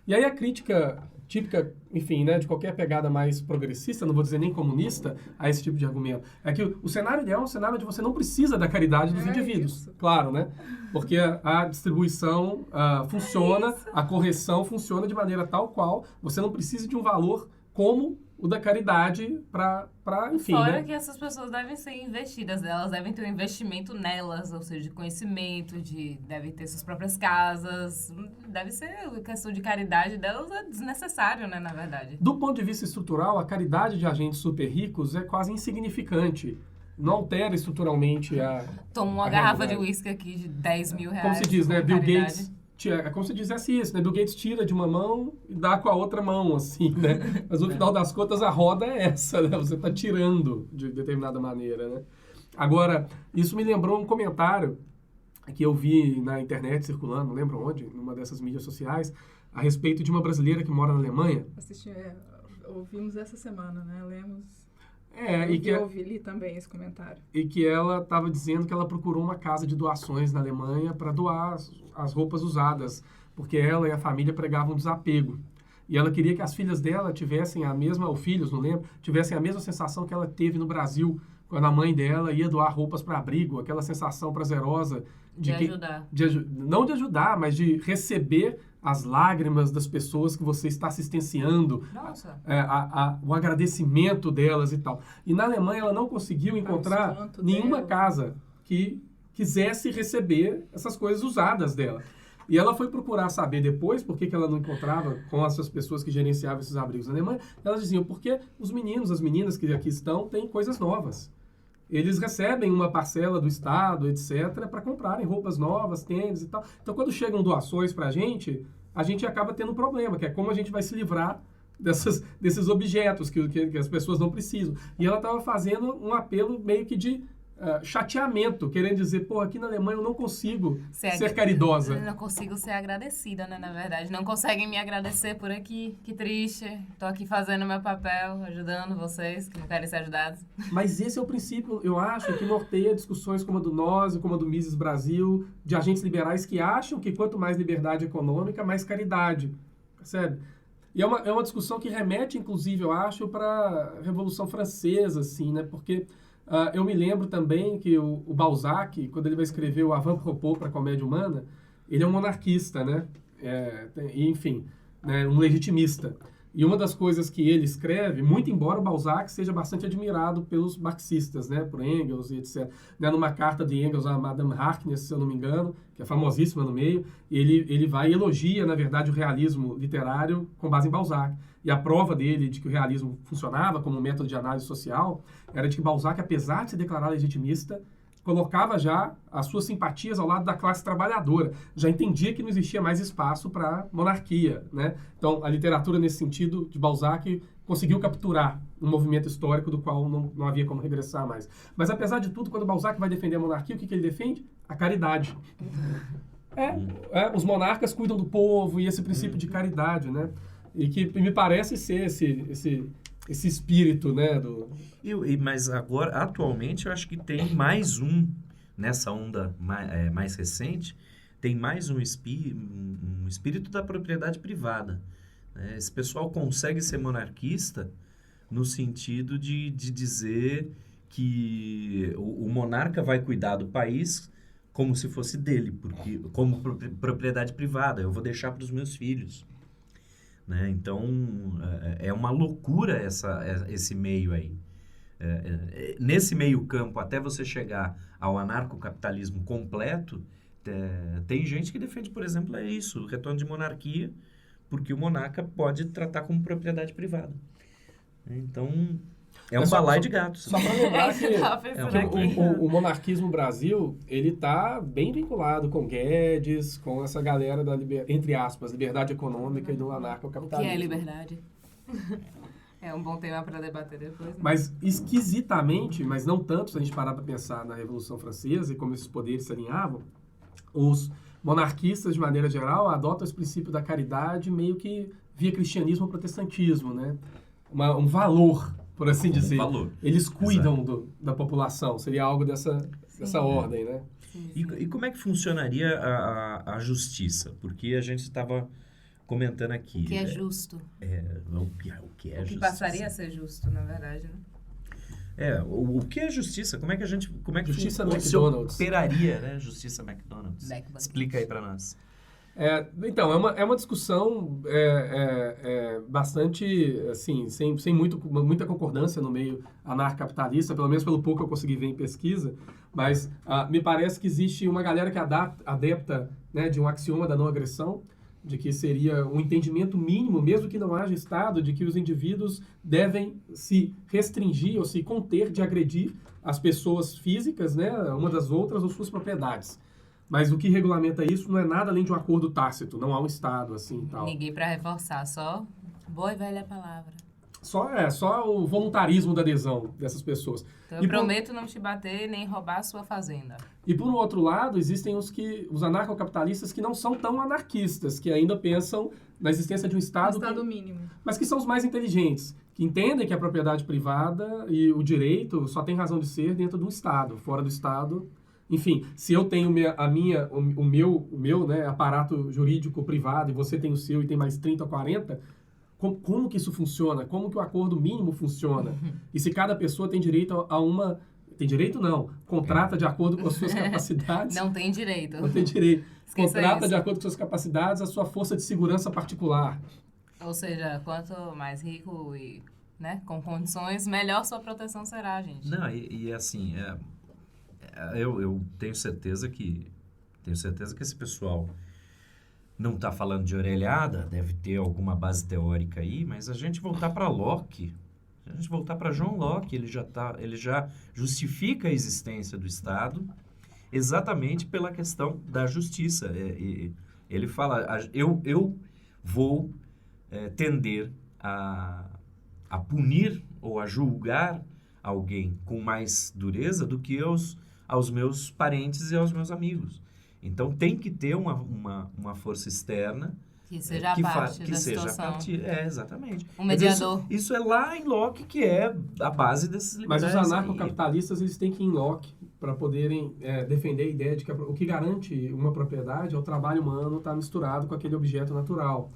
E aí a crítica típica, enfim, né, de qualquer pegada mais progressista, não vou dizer nem comunista, a esse tipo de argumento, é que o cenário ideal é um cenário onde você não precisa da caridade dos indivíduos. Isso. Claro, né? Porque a distribuição funciona, a correção funciona de maneira tal qual você não precisa de um valor como o da caridade para enfim, fora, né? Que essas pessoas devem ser investidas, elas devem ter um investimento nelas, ou seja, de conhecimento, devem ter suas próprias casas, deve ser questão de caridade delas é desnecessário, né, na verdade. Do ponto de vista estrutural, a caridade de agentes super ricos é quase insignificante. Não altera estruturalmente a Toma uma garrafa de uísque aqui de 10 mil reais. Como se diz, né? Bill caridade. Gates... É como se dissesse isso, né? Bill Gates tira de uma mão e dá com a outra mão, assim, né? Mas no final das contas a roda é essa, né? Você está tirando de determinada maneira, né? Agora, isso me lembrou um comentário que eu vi na internet circulando, não lembro onde, numa dessas mídias sociais, a respeito de uma brasileira que mora na Alemanha. Ouvimos essa semana, né? Lemos... Eu li também esse comentário. E que ela estava dizendo que ela procurou uma casa de doações na Alemanha para doar as roupas usadas, porque ela e a família pregavam desapego. E ela queria que as filhas dela tivessem ou filhos, não lembro, tivessem a mesma sensação que ela teve no Brasil, quando a mãe dela ia doar roupas para abrigo, aquela sensação prazerosa de ajudar. Não de ajudar, mas de receber as lágrimas das pessoas que você está assistenciando, o agradecimento delas e tal. E na Alemanha ela não conseguiu encontrar nenhuma casa que quisesse receber essas coisas usadas dela. E ela foi procurar saber depois por que ela não encontrava com essas pessoas que gerenciavam esses abrigos na Alemanha. Elas diziam, porque os meninos, as meninas que aqui estão, têm coisas novas. Eles recebem uma parcela do Estado, etc., para comprarem roupas novas, tênis e tal. Então, quando chegam doações para a gente acaba tendo um problema, que é como a gente vai se livrar desses objetos que as pessoas não precisam. E ela estava fazendo um apelo meio que de chateamento, querendo dizer, aqui na Alemanha eu não consigo ser caridosa. Eu não consigo ser agradecida, né, na verdade. Não conseguem me agradecer por aqui. Que triste. Tô aqui fazendo meu papel, ajudando vocês que não querem ser ajudados. Mas esse é o princípio, eu acho, que norteia discussões como a do Nozick, como a do Mises Brasil, de agentes liberais que acham que quanto mais liberdade econômica, mais caridade. Percebe? E é uma discussão que remete, inclusive, eu acho, para a Revolução Francesa, assim, né? Porque eu me lembro também que o Balzac, quando ele vai escrever o Avant-Propos para a Comédia Humana, ele é um monarquista, né? Enfim, né? Um legitimista. E uma das coisas que ele escreve, muito embora o Balzac seja bastante admirado pelos marxistas, né? Por Engels e etc. Né? Numa carta de Engels a Madame Harkness, se eu não me engano, que é famosíssima no meio, ele vai e elogia, na verdade, o realismo literário com base em Balzac. E a prova dele de que o realismo funcionava como método de análise social era de que Balzac, apesar de se declarar legitimista, colocava já as suas simpatias ao lado da classe trabalhadora. Já entendia que não existia mais espaço para monarquia, né? Então, a literatura, nesse sentido, de Balzac, conseguiu capturar um movimento histórico do qual não havia como regressar mais. Mas, apesar de tudo, quando Balzac vai defender a monarquia, o que ele defende? A caridade. Os monarcas cuidam do povo e esse princípio de caridade, né? E que me parece ser esse espírito, né? Mas agora, atualmente, eu acho que tem mais nessa onda mais recente, tem mais um espírito da propriedade privada. Né? Esse pessoal consegue ser monarquista no sentido de dizer que o monarca vai cuidar do país como se fosse dele, porque como propriedade privada, eu vou deixar para os meus filhos. Né? Então, é uma loucura esse meio aí. Nesse meio campo, até você chegar ao anarcocapitalismo completo, tem gente que defende, por exemplo, o retorno de monarquia, porque o monarca pode tratar como propriedade privada. Então, um balaio de gatos. Só para lembrar que aqui. o monarquismo no Brasil, ele está bem vinculado com Guedes, com essa galera da, entre aspas, liberdade econômica e do O anarcocapitalismo. que é liberdade? É um bom tema para debater depois. Né? Mas esquisitamente, mas não tanto se a gente parar para pensar na Revolução Francesa e como esses poderes se alinhavam, os monarquistas, de maneira geral, adotam esse princípio da caridade meio que via cristianismo ou protestantismo, né? Um valor, por assim dizer. Valor. Eles cuidam da população, seria algo dessa ordem, né? Sim, E, sim. e como é que funcionaria a justiça? Porque a gente estava comentando aqui. O que é justo. O que é O que justiça? passaria a ser justo, na verdade, né? O que é justiça? Como é que Justiça se McDonald's. operaria, né? Justiça McDonald's. McDonald's. Explica aí para nós. Então, é uma discussão bastante, assim, sem muita concordância no meio anarcapitalista, pelo menos pelo pouco que eu consegui ver em pesquisa, mas me parece que existe uma galera que adepta, né, de um axioma da não agressão, de que seria um entendimento mínimo, mesmo que não haja Estado, de que os indivíduos devem se restringir ou se conter de agredir as pessoas físicas, né, uma das outras ou suas propriedades. Mas o que regulamenta isso não é nada além de um acordo tácito, não há um Estado assim e tal. Ninguém para reforçar, só boa e velha palavra. Só o voluntarismo da adesão dessas pessoas. Então eu prometo não te bater nem roubar a sua fazenda. E por um outro lado, existem os anarcocapitalistas que não são tão anarquistas, que ainda pensam na existência de um Estado, mínimo. mas que são os mais inteligentes, que entendem que a propriedade privada e o direito só tem razão de ser dentro de um Estado. Fora do Estado, enfim, se eu tenho o meu, né, aparato jurídico privado e você tem o seu e tem mais 30 ou 40, como que isso funciona? Como que o acordo mínimo funciona? E se cada pessoa tem direito a uma... Tem direito não. Contrata de acordo com as suas capacidades. Não tem direito. Não tem direito. Esqueça Contrata isso. de acordo com suas capacidades a sua força de segurança particular. Ou seja, quanto mais rico e, né, com condições, melhor sua proteção será, gente. Não, e assim, eu tenho certeza que esse pessoal não está falando de orelhada, deve ter alguma base teórica aí, mas a gente voltar para Locke, a gente voltar para John Locke, ele já justifica a existência do Estado exatamente pela questão da justiça. Ele fala, eu vou tender a punir ou a julgar alguém com mais dureza do que aos meus parentes e aos meus amigos. Então, tem que ter uma força externa Que seja a parte da situação. Exatamente. Um mediador. Isso é lá em Locke que é a base dessas Mas liberdades. os anarcocapitalistas, eles têm que ir em Locke para poderem defender a ideia de que o que garante uma propriedade é o trabalho humano estar misturado com aquele objeto natural.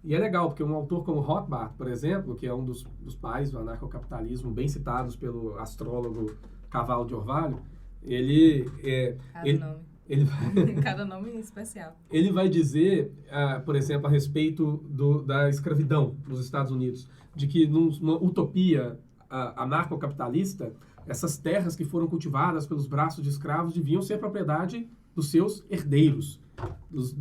E é legal, porque um autor como Rothbard, por exemplo, que é um dos pais do anarcocapitalismo, bem citados pelo astrólogo Cavalo de Orvalho, Cada nome especial. Ele vai dizer, por exemplo, a respeito da escravidão nos Estados Unidos, de que numa utopia anarcocapitalista, essas terras que foram cultivadas pelos braços de escravos deviam ser propriedade dos seus herdeiros. Dos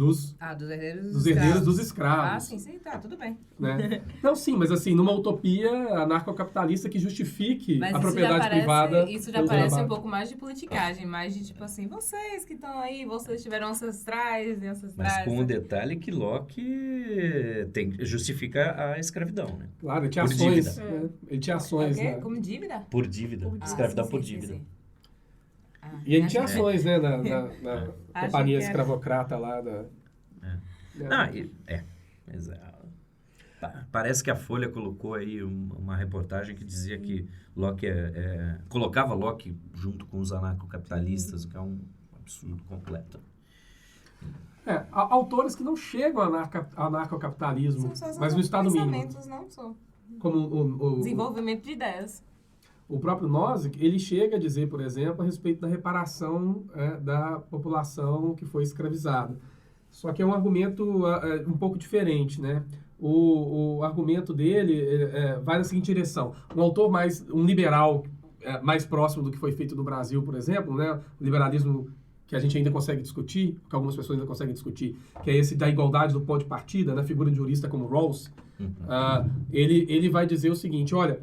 herdeiros dos escravos. Sim, tá, tudo bem. Né? Não, sim, mas assim, numa utopia anarcocapitalista que justifique a propriedade privada. Isso já parece um pouco mais de politicagem, mais de tipo assim, vocês que estão aí, vocês tiveram ancestrais e ancestrais. Mas com o detalhe que Locke justifica a escravidão, né? Claro, ele tinha Por ações. dívida. Né? Ele tinha ações. Né? Como dívida? Por dívida. Escravidão por dívida. Sim. E ele tinha ações, né, na companhia escravocrata lá da... Parece que a Folha colocou aí uma reportagem que dizia que Locke colocava Locke junto com os anarcocapitalistas, o que é um absurdo completo. Autores que não chegam ao anarcocapitalismo, mas no estado mínimo. Pensamentos não são. Como o desenvolvimento de ideias. O próprio Nozick, ele chega a dizer, por exemplo, a respeito da reparação da população que foi escravizada. Só que é um argumento um pouco diferente, né? O argumento dele vai na seguinte direção. Um autor um liberal mais próximo do que foi feito no Brasil, por exemplo, né? O liberalismo que a gente ainda consegue discutir, que algumas pessoas ainda conseguem discutir, que é esse da igualdade do ponto de partida, né? Figura de jurista como Rawls, ele vai dizer o seguinte, olha,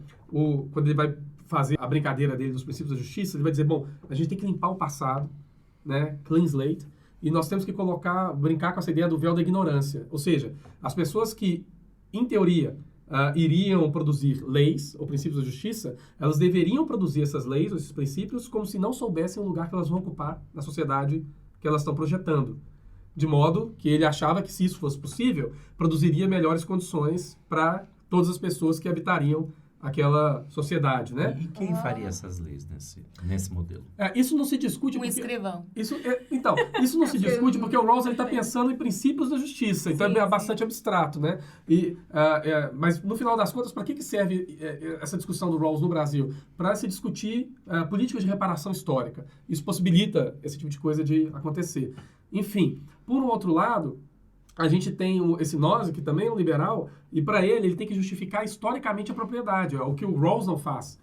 quando ele vai fazer a brincadeira dele dos princípios da justiça, ele vai dizer, bom, a gente tem que limpar o passado, né? Clean slate, e nós temos que brincar com essa ideia do véu da ignorância. Ou seja, as pessoas que, em teoria, iriam produzir leis ou princípios da justiça, elas deveriam produzir essas leis ou esses princípios como se não soubessem o lugar que elas vão ocupar na sociedade que elas estão projetando. De modo que ele achava que, se isso fosse possível, produziria melhores condições para todas as pessoas que habitariam aquela sociedade, né? E quem faria essas leis nesse modelo? Isso não se discute... escrivão. Isso não se discute porque o Rawls está pensando em princípios da justiça, então é bastante abstrato, né? Mas, no final das contas, para que serve essa discussão do Rawls no Brasil? Para se discutir políticas de reparação histórica. Isso possibilita esse tipo de coisa de acontecer. Enfim, por um outro lado, a gente tem esse Nozick, que também é um liberal, e para ele tem que justificar historicamente a propriedade, o que o Rawls não faz.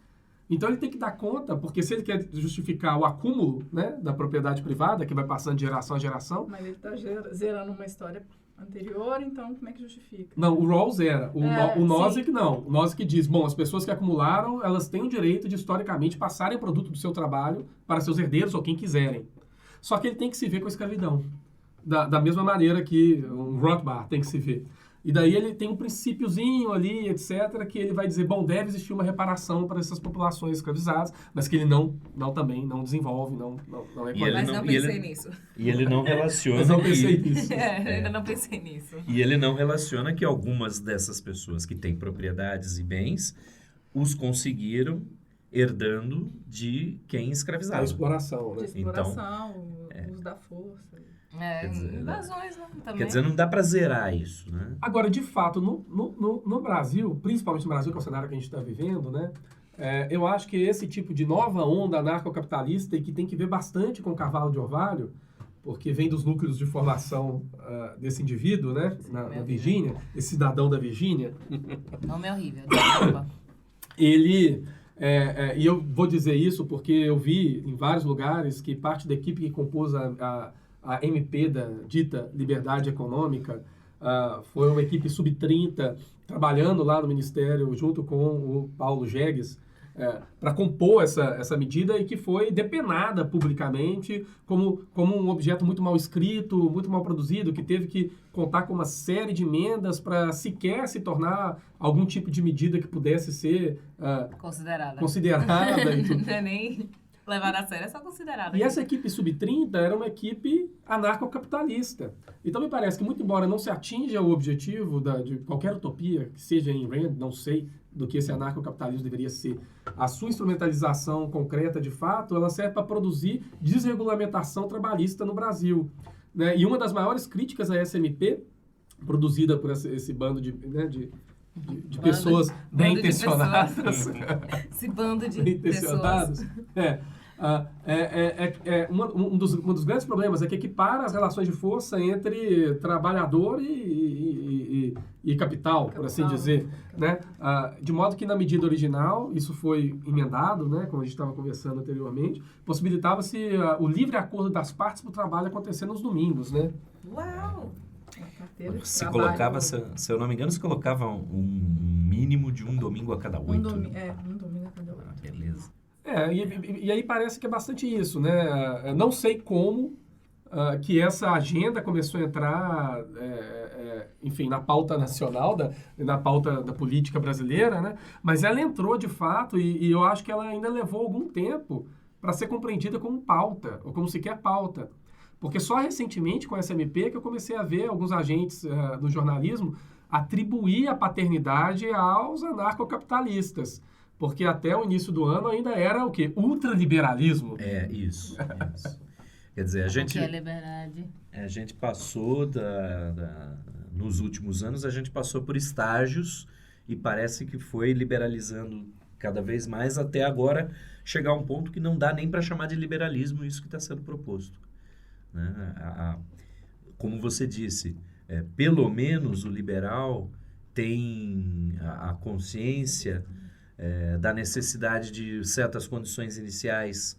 Então ele tem que dar conta, porque se ele quer justificar o acúmulo, né, da propriedade privada, que vai passando de geração a geração... Mas ele está zerando uma história anterior, então como é que justifica? Não, o Rawls era. O Nozick não. O Nozick diz, bom, as pessoas que acumularam, elas têm o direito de, historicamente, passarem o produto do seu trabalho para seus herdeiros ou quem quiserem. Só que ele tem que se ver com a escravidão. Da mesma maneira que um Rothbard tem que se ver. E daí ele tem um princípiozinho ali, etc., que ele vai dizer, bom, deve existir uma reparação para essas populações escravizadas, mas que ele não desenvolve, não reconhece. Mas não pensei nisso. E ele não relaciona... Mas não pensei nisso. Ainda não pensei nisso. E ele não relaciona que algumas dessas pessoas que têm propriedades e bens os conseguiram herdando de quem escravizava. A exploração, né? De exploração, o uso da força... invasões, né? Também. Quer dizer, não dá para zerar isso, né? Agora, de fato, no Brasil, principalmente no Brasil, que é o cenário que a gente está vivendo, né? Eu acho que esse tipo de nova onda anarcocapitalista, e que tem que ver bastante com o cavalo de orvalho, porque vem dos núcleos de formação desse indivíduo, né? Na Virgínia, esse cidadão da Virgínia. Nome é horrível. Ele... e eu vou dizer isso porque eu vi em vários lugares que parte da equipe que compôs a MP da dita Liberdade Econômica foi uma equipe sub-30 trabalhando lá no Ministério junto com o Paulo Jegues para compor essa medida e que foi depenada publicamente como um objeto muito mal escrito, muito mal produzido, que teve que contar com uma série de emendas para sequer se tornar algum tipo de medida que pudesse ser considerada. E tudo. Não é nem levar a sério, é só considerada. E essa equipe sub-30 era uma equipe anarcocapitalista. Então me parece que, muito embora não se atinja o objetivo de qualquer utopia, que seja em Rand, não sei, do que esse anarcocapitalismo deveria ser, a sua instrumentalização concreta, de fato, ela serve para produzir desregulamentação trabalhista no Brasil. Né? E uma das maiores críticas à SMP, produzida por esse bando de pessoas bem intencionadas. Esse bando de pessoas. Um dos grandes problemas é que equipara as relações de força entre trabalhador e capital, por assim dizer. Né? De modo que, na medida original, isso foi emendado, né, como a gente estava conversando anteriormente, possibilitava-se o livre acordo das partes para o trabalho acontecer nos domingos. Né? Uau! Se colocava, se eu não me engano, se colocava um mínimo de um domingo a cada 8. Um domingo a cada 8. Beleza. E aí parece que é bastante isso, né? Não sei como que essa agenda começou a entrar, enfim, na pauta nacional, na pauta da política brasileira, né? Mas ela entrou de fato e eu acho que ela ainda levou algum tempo para ser compreendida como pauta, ou como sequer pauta. Porque só recentemente, com essa MP, que eu comecei a ver alguns agentes do jornalismo atribuir a paternidade aos anarcocapitalistas. Porque até o início do ano ainda era o quê? Ultraliberalismo. Isso. Quer dizer, a gente... O que é liberdade? A gente passou, nos últimos anos, a gente passou por estágios e parece que foi liberalizando cada vez mais até agora chegar a um ponto que não dá nem para chamar de liberalismo isso que está sendo proposto. Né? Como você disse, pelo menos o liberal tem a consciência da necessidade de certas condições iniciais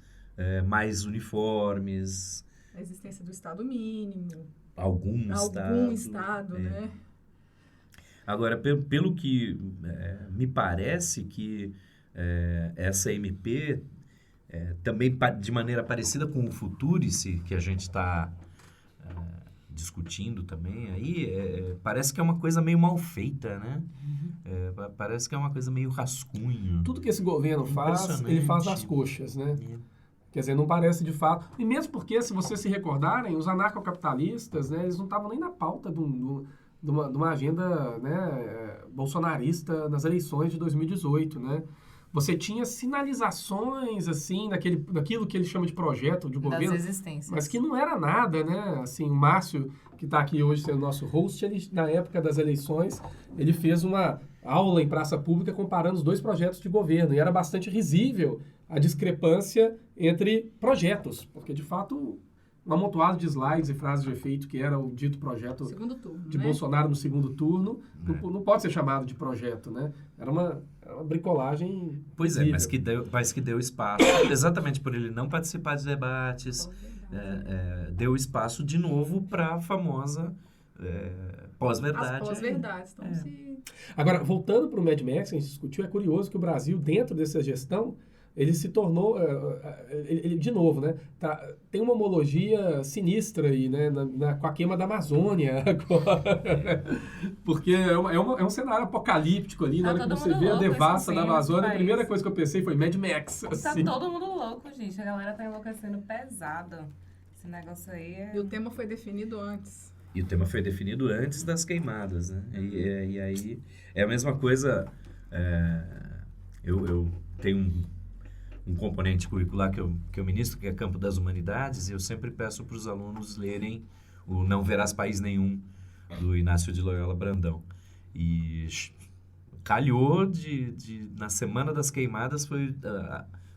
mais uniformes. A existência do Estado mínimo. Algum Estado, né? Agora, pelo que me parece que essa MP, também de maneira parecida com o Futurice, que a gente está discutindo também, aí parece que é uma coisa meio mal feita, né? Parece que é uma coisa meio rascunho. Tudo que esse governo faz, ele faz nas coxas, né? Quer dizer, não parece de fato... E mesmo porque, se vocês se recordarem, os anarcocapitalistas, né, eles não estavam nem na pauta de uma agenda, né, bolsonarista nas eleições de 2018, né? Você tinha sinalizações, assim, daquilo que ele chama de projeto de governo. Das existências. Mas que não era nada, né? Assim, o Márcio, que está aqui hoje sendo nosso host, ele, na época das eleições, ele fez uma aula em praça pública comparando os 2 projetos de governo. E era bastante risível a discrepância entre projetos. Porque, de fato, um amontoado de slides e frases de efeito que era o dito projeto de Bolsonaro no segundo turno, não pode ser chamado de projeto, né? Era uma bricolagem. Pois é, mas que deu espaço, exatamente por ele não participar de debates, deu espaço de novo para a famosa pós-verdade. As pós-verdades. Agora, voltando para o Mad Max, que a gente discutiu, é curioso que o Brasil, dentro dessa gestão, ele se tornou, de novo, né? Tem uma homologia sinistra aí, né? Com a queima da Amazônia agora. Porque é um cenário apocalíptico ali, na hora que você vê a devassa da Amazônia, a primeira coisa que eu pensei foi Mad Max. Assim. Tá todo mundo louco, gente. A galera tá enlouquecendo pesado. Esse negócio aí E o tema foi definido antes. E o tema foi definido antes das queimadas, né? E aí é a mesma coisa. Eu tenho um componente curricular que eu ministro, que é Campo das Humanidades, e eu sempre peço para os alunos lerem o Não Verás País Nenhum, do Inácio de Loyola Brandão. E calhou na Semana das Queimadas, foi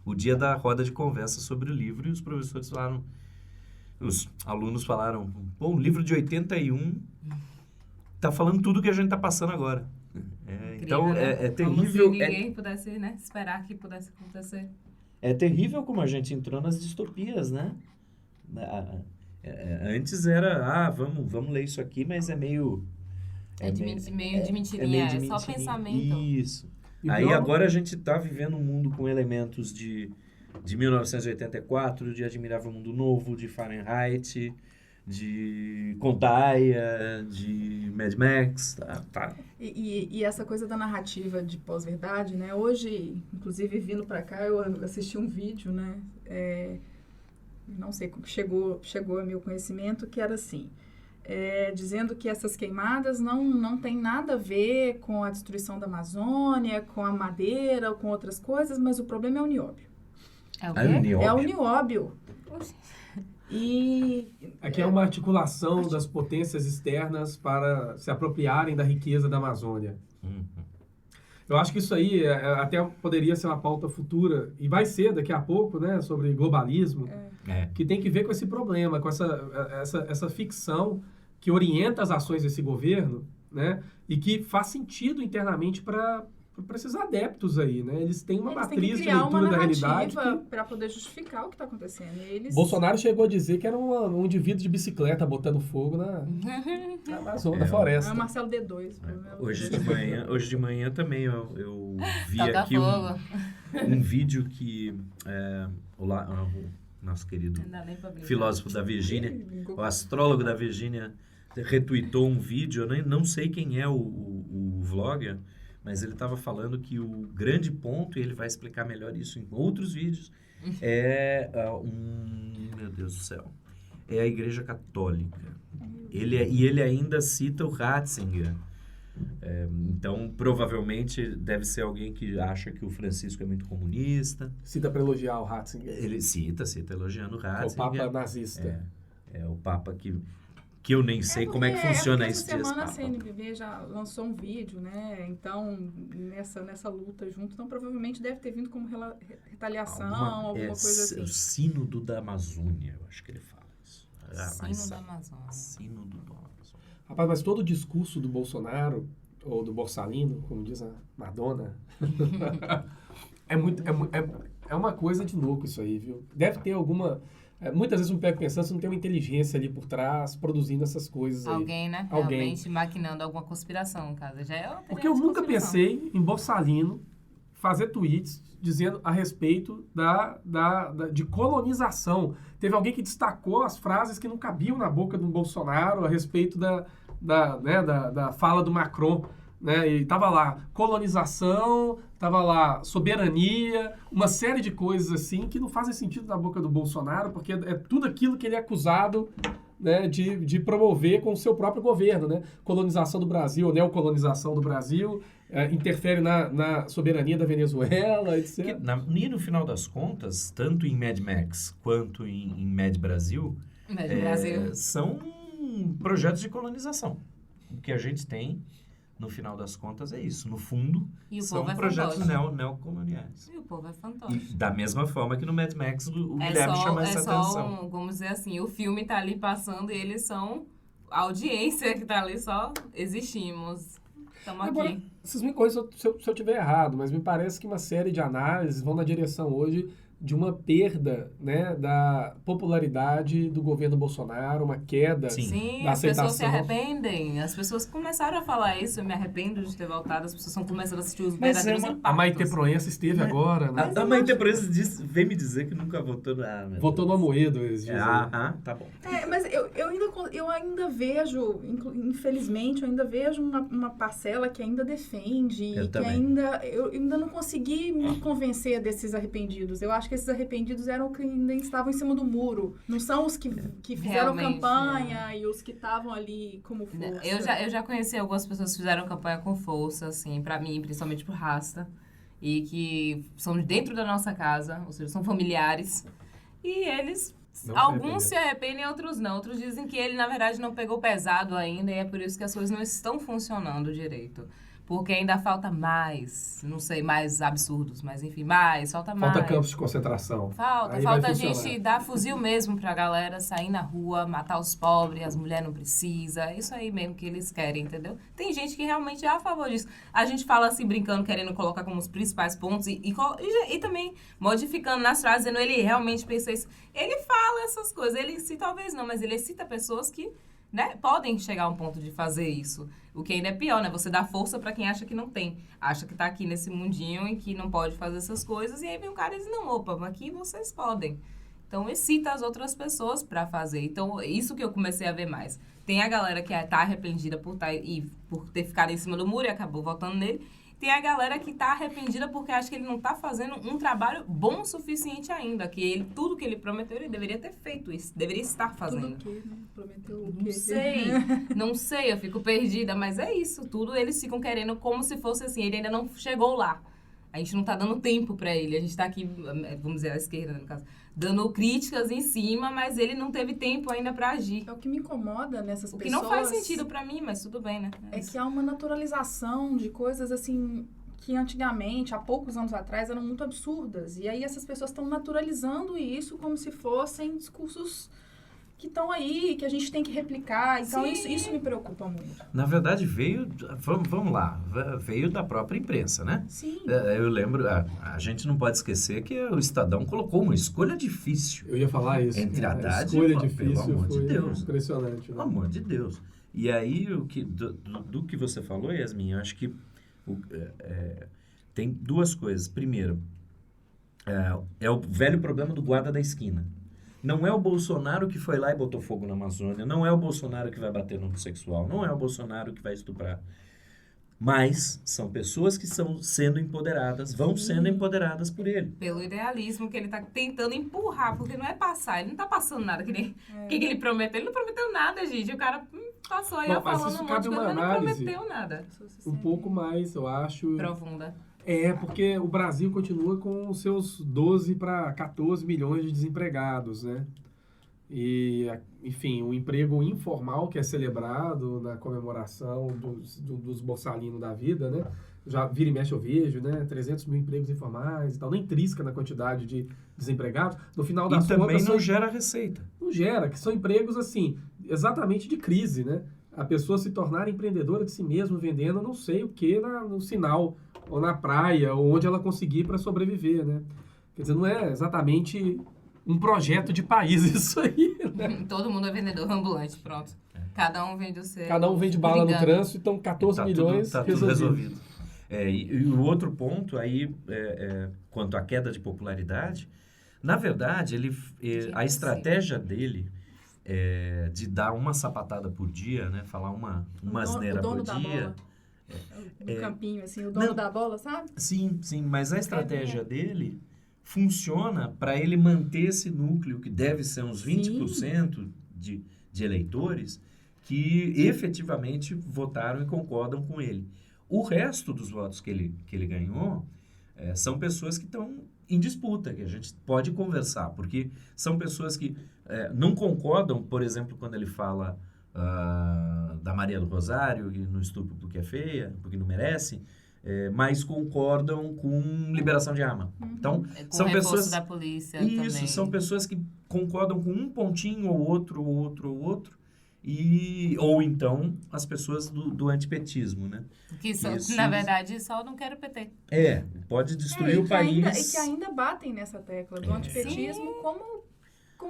o dia da roda de conversa sobre o livro, e os professores falaram, os alunos falaram, pô, um livro de 81 tá falando tudo que a gente tá passando agora. Então, né? é terrível. Como se ninguém pudesse, né, esperar que pudesse acontecer. É terrível como a gente entrou nas distopias, né? Antes era, vamos ler isso aqui, mas é meio... meio de mentirinha, é só pensamento. Isso. Aí agora a gente está vivendo um mundo com elementos de 1984, de Admirável Mundo Novo, de Fahrenheit, de Contaia, de Mad Max, tá. E essa coisa da narrativa de pós-verdade, né? Hoje, inclusive, vindo para cá, eu assisti um vídeo, né? Não sei como chegou a meu conhecimento, que era assim, dizendo que essas queimadas não tem nada a ver com a destruição da Amazônia, com a madeira ou com outras coisas, mas o problema é o nióbio. É o quê? É o nióbio. Aqui é uma articulação das potências externas para se apropriarem da riqueza da Amazônia. Eu acho que isso aí até poderia ser uma pauta futura, e vai ser daqui a pouco, né, sobre globalismo, que tem que ver com esse problema, com essa ficção que orienta as ações desse governo, né, e que faz sentido internamente para esses adeptos aí, né? Eles têm uma matriz de leitura da realidade para poder justificar o que está acontecendo. Bolsonaro chegou a dizer que era um indivíduo de bicicleta botando fogo na Amazônia, na floresta. É o Marcelo D2. Hoje de manhã também eu vi aqui um vídeo que o nosso querido filósofo da Virgínia, o astrólogo da Virgínia, retweetou um vídeo, eu não sei quem é o vlogger, mas ele estava falando que o grande ponto, e ele vai explicar melhor isso em outros vídeos, meu Deus do céu, é a Igreja Católica. Ele ainda cita o Ratzinger. Então, provavelmente, deve ser alguém que acha que o Francisco é muito comunista. Cita para elogiar o Ratzinger. Ele cita elogiando o Ratzinger. É o Papa nazista. É o Papa que eu nem sei como é que funciona esse dia. Essa semana a CNBB já lançou um vídeo, né? Então, nessa luta junto, então provavelmente deve ter vindo como retaliação, alguma coisa assim. O Sínodo da Amazônia, eu acho que ele fala isso. Sínodo da Amazônia. Sínodo da Amazônia. Rapaz, mas todo o discurso do Bolsonaro, ou do Borsalino, como diz a Madonna. É uma coisa de louco isso aí, viu? Deve ter alguma... muitas vezes eu me pego pensando se não tem uma inteligência ali por trás, produzindo essas coisas aí. Alguém, né? Alguém. Realmente maquinando alguma conspiração, no caso. Já é uma Porque eu nunca pensei em Borsalino fazer tweets dizendo a respeito de colonização. Teve alguém que destacou as frases que não cabiam na boca do Bolsonaro a respeito da fala do Macron. Né? E tava lá colonização, tava lá soberania, uma série de coisas assim que não fazem sentido na boca do Bolsonaro, porque é tudo aquilo que ele é acusado, né, de promover com o seu próprio governo, né? Colonização do Brasil, neocolonização do Brasil, interfere na soberania da Venezuela, etc. E no final das contas, tanto em Mad Max quanto em Mad Brasil, são projetos de colonização. O que a gente tem, no final das contas, é isso. No fundo, são projetos neocoloniais. E o povo é fantástico. E da mesma forma que no Mad Max o Guilherme chama essa atenção. Vamos dizer assim, o filme tá ali passando e eles são a audiência que tá ali, só existimos. Estamos aqui. Vocês me corrigem se eu estiver errado, mas me parece que uma série de análises vão na direção hoje de uma perda, né, da popularidade do governo Bolsonaro, uma queda da aceitação. As pessoas se arrependem. As pessoas começaram a falar isso, eu me arrependo de ter voltado, as pessoas estão começando a assistir os verdadeiros impactos. A Maite Proença esteve agora, né? A Maite Proença veio me dizer que nunca votou no... Votou no Amoedo, eles dizem. Tá bom. Mas eu ainda vejo, infelizmente, eu ainda vejo uma parcela que ainda defende, eu ainda não consegui me convencer desses arrependidos. Eu acho que esses arrependidos eram que ainda estavam em cima do muro. Não são os que fizeram campanha e os que estavam ali como força. Eu já conheci algumas pessoas que fizeram campanha com força, assim, pra mim, principalmente pro Rasta. E que são dentro da nossa casa, ou seja, são familiares. E eles... Alguns se arrependem, outros não. Outros dizem que ele, na verdade, não pegou pesado ainda e é por isso que as coisas não estão funcionando direito. Porque ainda falta mais, não sei, mais absurdos, mas enfim, falta mais. Falta campos de concentração. Falta a gente dar fuzil mesmo pra galera sair na rua, matar os pobres, as mulheres não precisam. É isso aí mesmo que eles querem, entendeu? Tem gente que realmente é a favor disso. A gente fala assim, brincando, querendo colocar como os principais pontos e também modificando nas frases, dizendo ele realmente pensa isso. Ele fala essas coisas, ele cita, talvez não, mas ele cita pessoas que... né, podem chegar a um ponto de fazer isso. O que ainda é pior, né? Você dá força pra quem acha que não tem. Acha que tá aqui nesse mundinho e que não pode fazer essas coisas. E aí vem um cara e diz, não, opa, aqui vocês podem. Então, excita as outras pessoas pra fazer. Então, isso que eu comecei a ver mais. Tem a galera que tá arrependida por ter ficado em cima do muro e acabou votando nele. Tem a galera que tá arrependida porque acha que ele não tá fazendo um trabalho bom o suficiente ainda. Que tudo que ele prometeu, ele deveria ter feito isso. Deveria estar fazendo. Tudo o quê, né? Prometeu o quê? Não sei, eu fico perdida. Mas é isso, tudo eles ficam querendo como se fosse assim. Ele ainda não chegou lá. A gente não tá dando tempo pra ele. A gente tá aqui, vamos dizer, à esquerda, no caso, dando críticas em cima, mas ele não teve tempo ainda pra agir. É o que me incomoda nessas pessoas. O que não faz sentido pra mim, mas tudo bem, né? É que há uma naturalização de coisas assim que antigamente, há poucos anos atrás, eram muito absurdas. E aí essas pessoas estão naturalizando isso como se fossem discursos que estão aí, que a gente tem que replicar. Então, isso me preocupa muito. Na verdade, vamos lá, veio da própria imprensa, né? Sim. Eu lembro, a gente não pode esquecer que o Estadão colocou uma escolha difícil. Eu ia falar isso. Entre Haddad escolha e difícil, pelo amor de Deus. Impressionante. Né? Pelo amor de Deus. E aí, do que você falou, Yasmin, eu acho que tem duas coisas. Primeiro, é o velho problema do guarda da esquina. Não é o Bolsonaro que foi lá e botou fogo na Amazônia, não é o Bolsonaro que vai bater no homossexual, não é o Bolsonaro que vai estuprar. Mas são pessoas que estão sendo empoderadas, vão sendo empoderadas por ele. Pelo idealismo que ele está tentando empurrar, porque não é passar, ele não está passando nada. O que ele prometeu? Ele não prometeu nada, gente. O cara passou aí falando um monte de coisa, mas não prometeu nada. Um pouco mais, eu acho... profunda. Porque o Brasil continua com os seus 12 para 14 milhões de desempregados, né? E, enfim, o emprego informal que é celebrado na comemoração dos Borsalino da vida, né? Já vira e mexe eu vejo, né? 300 mil empregos informais e tal. Nem trisca na quantidade de desempregados. No final das contas... E também não gera receita. Não gera, que são empregos, assim, exatamente de crise, né? a pessoa se tornar empreendedora de si mesma, vendendo não sei o que no sinal, ou na praia, ou onde ela conseguir para sobreviver, né? Quer dizer, não é exatamente um projeto de país isso aí, né? Todo mundo é vendedor ambulante, pronto. Cada um vende o seu. Cada um vende bala no trânsito, então 14 milhões tá tudo resolvido. E o outro ponto aí, quanto à queda de popularidade, na verdade, a estratégia dele de dar uma sapatada por dia, né? Falar uma asneira por dia. Do campinho, assim, o dono da bola, sabe? Sim, mas a estratégia dele funciona para ele manter esse núcleo, que deve ser uns 20% de eleitores, que efetivamente votaram e concordam com ele. O resto dos votos que ele ganhou são pessoas que estão em disputa, que a gente pode conversar, porque são pessoas que não concordam, por exemplo, quando ele fala da Maria do Rosário, e no estupro porque é feia, porque não merece, mas concordam com liberação de arma. Então, com são reforço pessoas da polícia isso, também. são pessoas que concordam com um pontinho ou outro, ou então as pessoas do antipetismo, né? Que na verdade, só não quero PT. Pode destruir o país. E que ainda batem nessa tecla do antipetismo como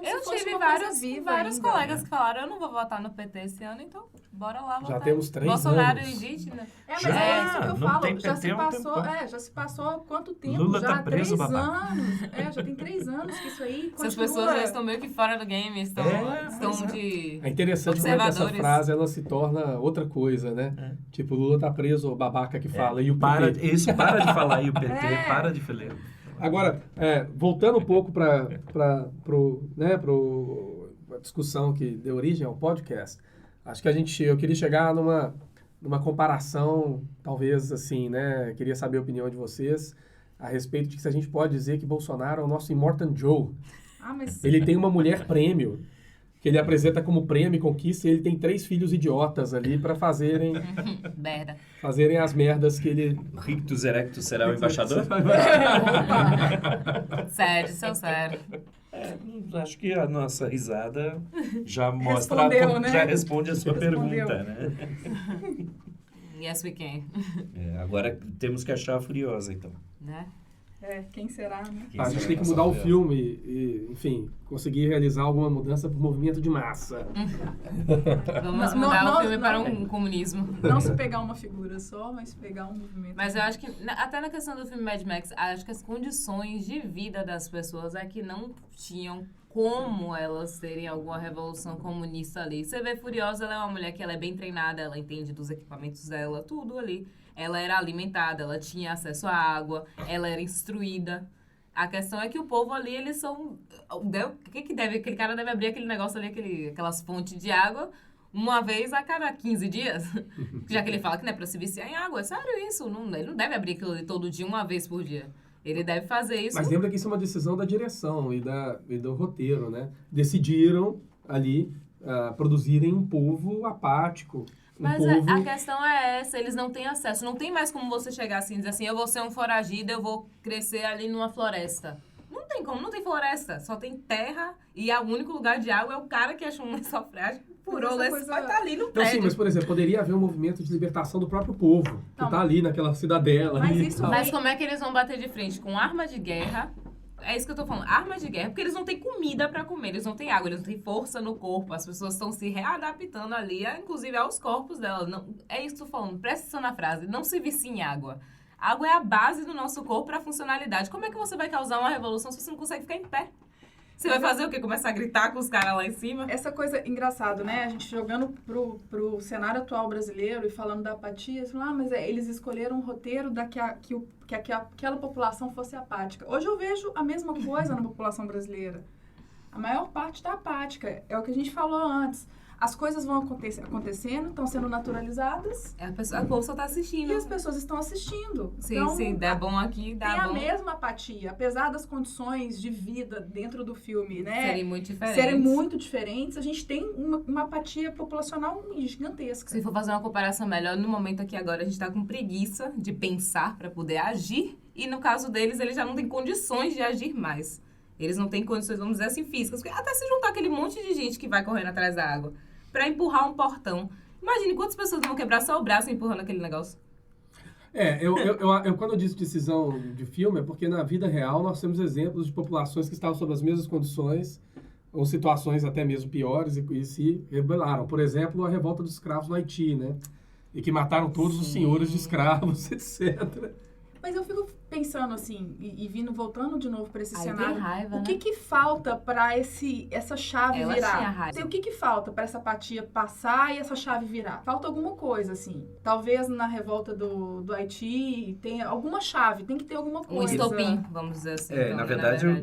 eu se fosse tive uma coisa viva vários ainda, colegas que falaram, eu não vou votar no PT esse ano, então bora lá votar. Já temos 3 Bolsonaro anos. indígena. Mas é isso que eu não falo. tem Já PT se há um passou, tempão. já se passou quanto tempo? Lula já tá preso, 3 babaca. anos. Já tem 3 anos que isso aí continua. Essas pessoas já estão meio que fora do game, estão de É interessante como é que essa observadores. frase ela se torna outra coisa, né? Tipo, Lula tá preso, o babaca que fala, e o Para PT. de falar aí o PT, para de falar. Agora, voltando um pouco para a discussão que deu origem ao podcast, acho que eu queria chegar numa comparação, talvez assim, né? Queria saber a opinião de vocês a respeito de que se a gente pode dizer que Bolsonaro é o nosso Immortan Joe. Mas Ele tem uma mulher prêmio, que ele apresenta como prêmio e conquista, e ele tem 3 filhos idiotas ali para fazerem as merdas que ele... Rictus Erectus será o embaixador? Sério, seu sério. Acho que a nossa risada já Respondeu, né? já responde a sua pergunta, né? Yes, we can. Agora temos que achar a Furiosa, então. Né? Quem será, né? A gente tem que mudar o filme e, enfim, conseguir realizar alguma mudança por movimento de massa. Vamos mudar o filme para um comunismo. Não se pegar uma figura só, mas pegar um movimento. Mas eu acho que, até na questão do filme Mad Max, acho que as condições de vida das pessoas é que não tinham como elas terem alguma revolução comunista ali. Você vê Furiosa, ela é uma mulher que ela é bem treinada, ela entende dos equipamentos dela, tudo ali. Ela era alimentada, ela tinha acesso à água, ela era instruída. A questão é que o povo ali, eles são... O que deve? Aquele cara deve abrir aquele negócio ali, aquelas fontes de água, uma vez a cada 15 dias. Já que ele fala que não é pra se viciar em água. É sério isso. Ele não deve abrir aquilo ali todo dia, uma vez por dia. Ele deve fazer isso... Mas lembra que isso é uma decisão da direção e do roteiro, né? Decidiram ali produzirem um povo apático. Mas a questão é essa, eles não têm acesso. Não tem mais como você chegar assim e dizer assim, eu vou ser um foragido, eu vou crescer ali numa floresta. Não tem como, não tem floresta. Só tem terra e o único lugar de água é o cara que achou um lençol frágil, furou, vai estar ali no prédio. Então sim, mas por exemplo, poderia haver um movimento de libertação do próprio povo, que está ali naquela cidadela. Mas como é que eles vão bater de frente? Com arma de guerra? É isso que eu tô falando, armas de guerra, porque eles não têm comida pra comer, eles não têm água, eles não têm força no corpo, as pessoas estão se readaptando ali, inclusive aos corpos delas. Não, é isso que eu tô falando, presta atenção na frase, não se vicia em água. A água é a base do nosso corpo para funcionalidade. Como é que você vai causar uma revolução se você não consegue ficar em pé? Você vai fazer o quê? Começar a gritar com os caras lá em cima? Essa coisa engraçada, né? A gente jogando pro cenário atual brasileiro e falando da apatia, falando, mas eles escolheram um roteiro que aquela população fosse apática. Hoje eu vejo a mesma coisa na população brasileira. A maior parte está apática. É o que a gente falou antes. As coisas vão acontecendo, estão sendo naturalizadas. A povo só está assistindo. E as pessoas estão assistindo. Sim, então, sim, dá bom aqui, dá tem bom. Tem a mesma apatia, apesar das condições de vida dentro do filme, né? Serem muito diferentes. A gente tem uma apatia populacional gigantesca. Se for fazer uma comparação melhor, no momento aqui agora, a gente está com preguiça de pensar para poder agir. E no caso deles, eles já não têm condições de agir mais. Eles não têm condições, vamos dizer assim, físicas. Até se juntar aquele monte de gente que vai correndo atrás da água para empurrar um portão. Imagine quantas pessoas vão quebrar só o braço empurrando aquele negócio. Quando eu disse decisão de filme, é porque na vida real nós temos exemplos de populações que estavam sob as mesmas condições ou situações até mesmo piores e se rebelaram. Por exemplo, a revolta dos escravos no Haiti, né? E que mataram todos os senhores de escravos, etc. Mas eu fico pensando assim, voltando de novo para esse cenário, raiva, o que falta para essa chave Ela virar? tinha raiva. O que falta para essa apatia passar e essa chave virar? Falta alguma coisa, assim. Talvez na revolta do Haiti tenha alguma chave, tem que ter alguma coisa. Um estopim, vamos dizer assim. Então,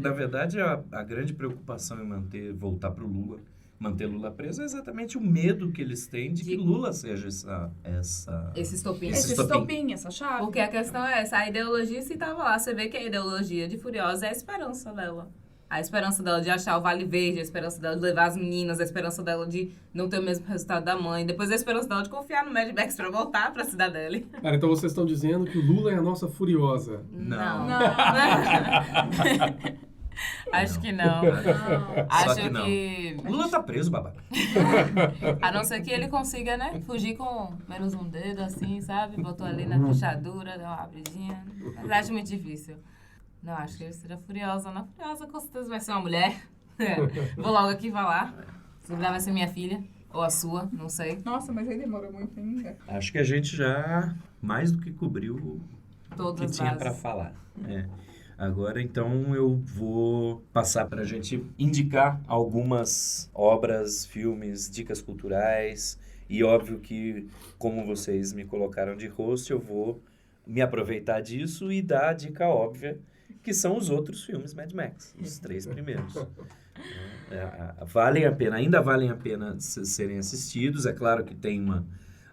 na verdade a grande preocupação em voltar pro Lula, manter Lula preso é exatamente o medo que eles têm de que Lula seja esse estopim. Esse estopim, essa chave. Porque a questão é essa, a ideologia se estava lá. Você vê que a ideologia de Furiosa é a esperança dela. A esperança dela de achar o Vale Verde, a esperança dela de levar as meninas, a esperança dela de não ter o mesmo resultado da mãe. Depois a esperança dela de confiar no Mad Max pra voltar pra Cidadela. Cara, então vocês estão dizendo que o Lula é a nossa Furiosa. Não. Acho que não. Acho que Lula tá preso, babaca. A não ser que ele consiga, né? Fugir com menos um dedo, assim, sabe? Botou ali na fechadura, deu uma abridinha. Mas acho muito difícil. Não, acho que ele seja Furiosa. Não, Furiosa com certeza vai ser uma mulher. Vou logo aqui falar. Se vai ser minha filha. Ou a sua, não sei. Nossa, mas aí demorou muito ainda. Acho que a gente já mais do que cobriu o que tinha para falar. Agora, então, eu vou passar para a gente indicar algumas obras, filmes, dicas culturais. E óbvio que, como vocês me colocaram de host, eu vou me aproveitar disso e dar a dica óbvia, que são os outros filmes Mad Max, os 3 primeiros. Ainda valem a pena serem assistidos. É claro que tem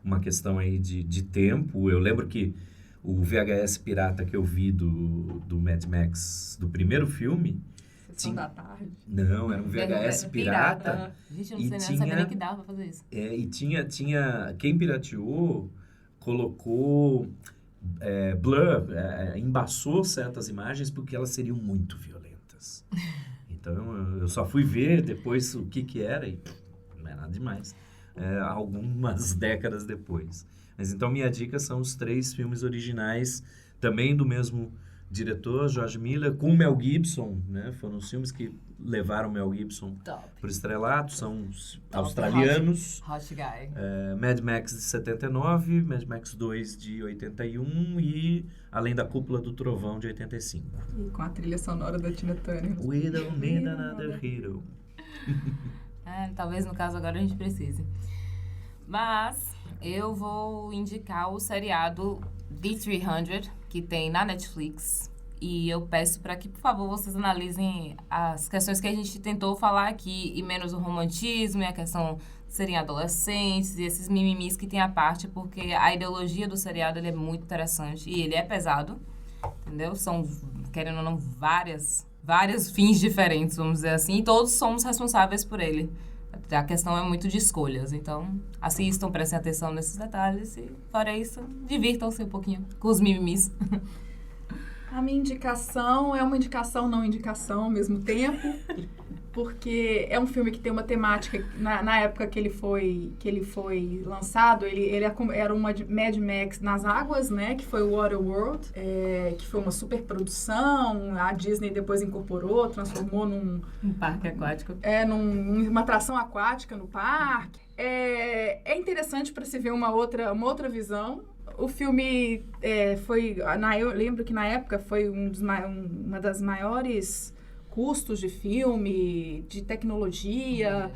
uma questão aí de tempo. Eu lembro que o VHS pirata que eu vi do Mad Max, do primeiro filme... Sessão da tarde. Não, era um VHS pirata. Gente, eu não sabia nem que dava pra fazer isso. E tinha quem pirateou, colocou blur, embaçou certas imagens porque elas seriam muito violentas. Então, eu só fui ver depois o que era e não é nada demais. Algumas décadas depois. Mas então minha dica são os 3 filmes originais, também do mesmo diretor, George Miller, com Mel Gibson, né? Foram os filmes que levaram Mel Gibson para o estrelato, são australianos. Hot guy. Mad Max de 79, Mad Max 2 de 81 e Além da Cúpula do Trovão de 85. E com a trilha sonora da Tina Turner. We don't need another hero. Talvez no caso agora a gente precise. Mas eu vou indicar o seriado D300, que tem na Netflix. E eu peço para que, por favor, vocês analisem as questões que a gente tentou falar aqui, e menos o romantismo e a questão de serem adolescentes e esses mimimis que tem à parte, porque a ideologia do seriado ele é muito interessante e ele é pesado, entendeu? São, querendo ou não, vários fins diferentes, vamos dizer assim, e todos somos responsáveis por ele. A questão é muito de escolhas, então assistam, prestem atenção nesses detalhes e, fora isso, divirtam-se um pouquinho com os mimimis. A minha indicação é uma indicação, não indicação ao mesmo tempo, porque é um filme que tem uma temática, na época que ele foi lançado, ele era uma Mad Max nas águas, né, que foi o Waterworld, que foi uma super produção, a Disney depois incorporou, transformou num parque aquático. Numa atração aquática no parque. É interessante para se ver uma outra visão. O filme eu lembro que na época foi uma das maiores custos de filme, de tecnologia.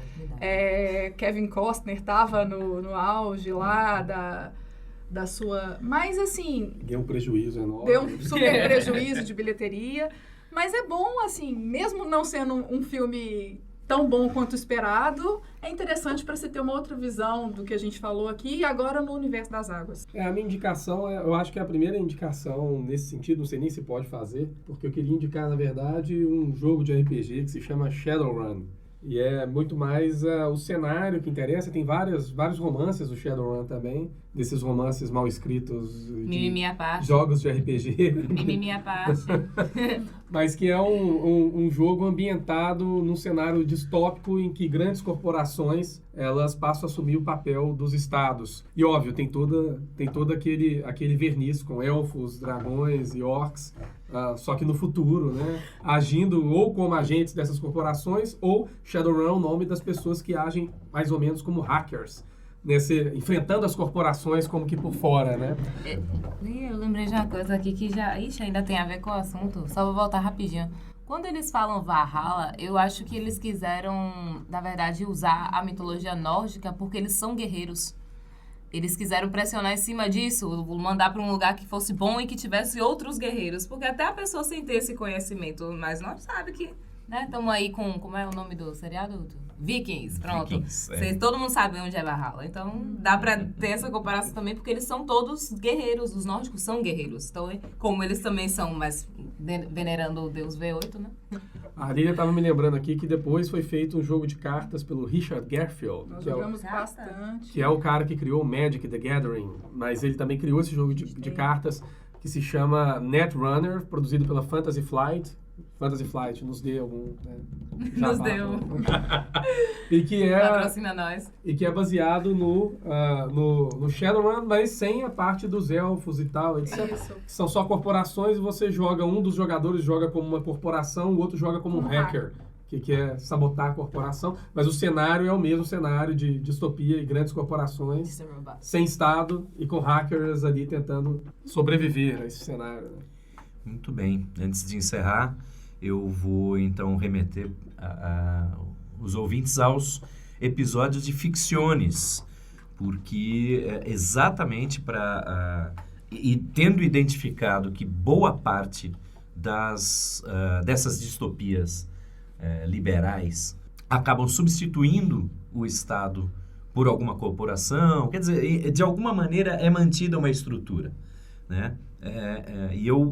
Kevin Costner estava no auge lá da sua... Mas assim... Deu um prejuízo enorme. Deu um super prejuízo de bilheteria. Mas é bom, assim, mesmo não sendo um filme tão bom quanto esperado, é interessante para você ter uma outra visão do que a gente falou aqui e agora no universo das águas. A minha indicação, eu acho que é a primeira indicação nesse sentido, não sei nem se pode fazer, porque eu queria indicar, na verdade, um jogo de RPG que se chama Shadowrun. E é muito mais o cenário que interessa. Tem vários romances do Shadowrun também, desses romances mal escritos Mimimi à parte. jogos de RPG. Mimimi à parte. Mas que é um jogo ambientado num cenário distópico em que grandes corporações elas passam a assumir o papel dos estados. E óbvio, tem todo aquele verniz com elfos, dragões e orcs, só que no futuro, né? Agindo ou como agentes dessas corporações, ou Shadowrun é o nome das pessoas que agem mais ou menos como hackers, enfrentando as corporações como que por fora, né? Eu lembrei de uma coisa aqui que ainda tem a ver com o assunto. Só vou voltar rapidinho. Quando eles falam Valhalla, eu acho que eles quiseram, na verdade, usar a mitologia nórdica porque eles são guerreiros. Eles quiseram pressionar em cima disso, mandar para um lugar que fosse bom e que tivesse outros guerreiros. Porque até a pessoa sem ter esse conhecimento, mas nós sabe que, né? Estamos aí com, como é o nome do seriado? Vikings, pronto. Vikings, todo mundo sabe onde é Valhalla. Então, dá pra ter essa comparação também, porque eles são todos guerreiros. Os nórdicos são guerreiros. Então, como eles também são, mas venerando o deus V8, né? A Lília estava me lembrando aqui que depois foi feito um jogo de cartas pelo Richard Garfield, Nós jogamos bastante. que é o cara que criou o Magic the Gathering, mas ele também criou esse jogo de cartas que se chama Netrunner, produzido pela Fantasy Flight. Fantasy Flight nos deu algum... Né, nos deu. E que Patrocina nós. E que é baseado no Shadowrun, mas sem a parte dos elfos e tal, etc. Isso. São só corporações e você joga, um dos jogadores joga como uma corporação, o outro joga como um hacker, que quer sabotar a corporação. Mas o cenário é o mesmo cenário de distopia e grandes corporações, sem Estado e com hackers ali tentando sobreviver a esse cenário. Né? Muito bem. Antes de encerrar, eu vou então remeter os ouvintes aos episódios de Ficciones, porque exatamente e tendo identificado que boa parte dessas distopias liberais acabam substituindo o Estado por alguma corporação, quer dizer, de alguma maneira é mantida uma estrutura, né?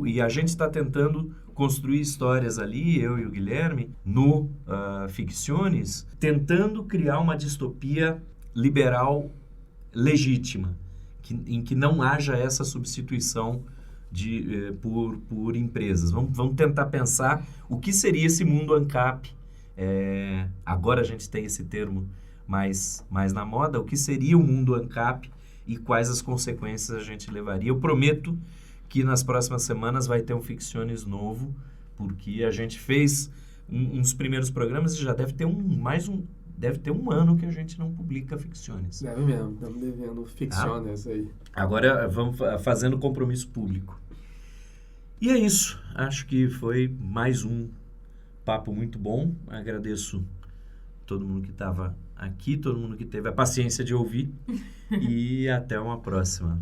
E a gente está tentando construir histórias ali, eu e o Guilherme, no Ficciones, tentando criar uma distopia liberal legítima, em que não haja essa substituição por empresas. Vamos tentar pensar o que seria esse mundo ANCAP. Agora a gente tem esse termo mais na moda. O que seria o mundo ANCAP e quais as consequências a gente levaria. Eu prometo que nas próximas semanas vai ter um Ficciones novo, porque a gente fez uns primeiros programas e já deve ter um ano que a gente não publica Ficciones. Deve mesmo, estamos devendo Ficciones aí. Agora vamos fazendo compromisso público. E é isso, acho que foi mais um papo muito bom. Agradeço todo mundo que estava aqui, todo mundo que teve a paciência de ouvir e até uma próxima.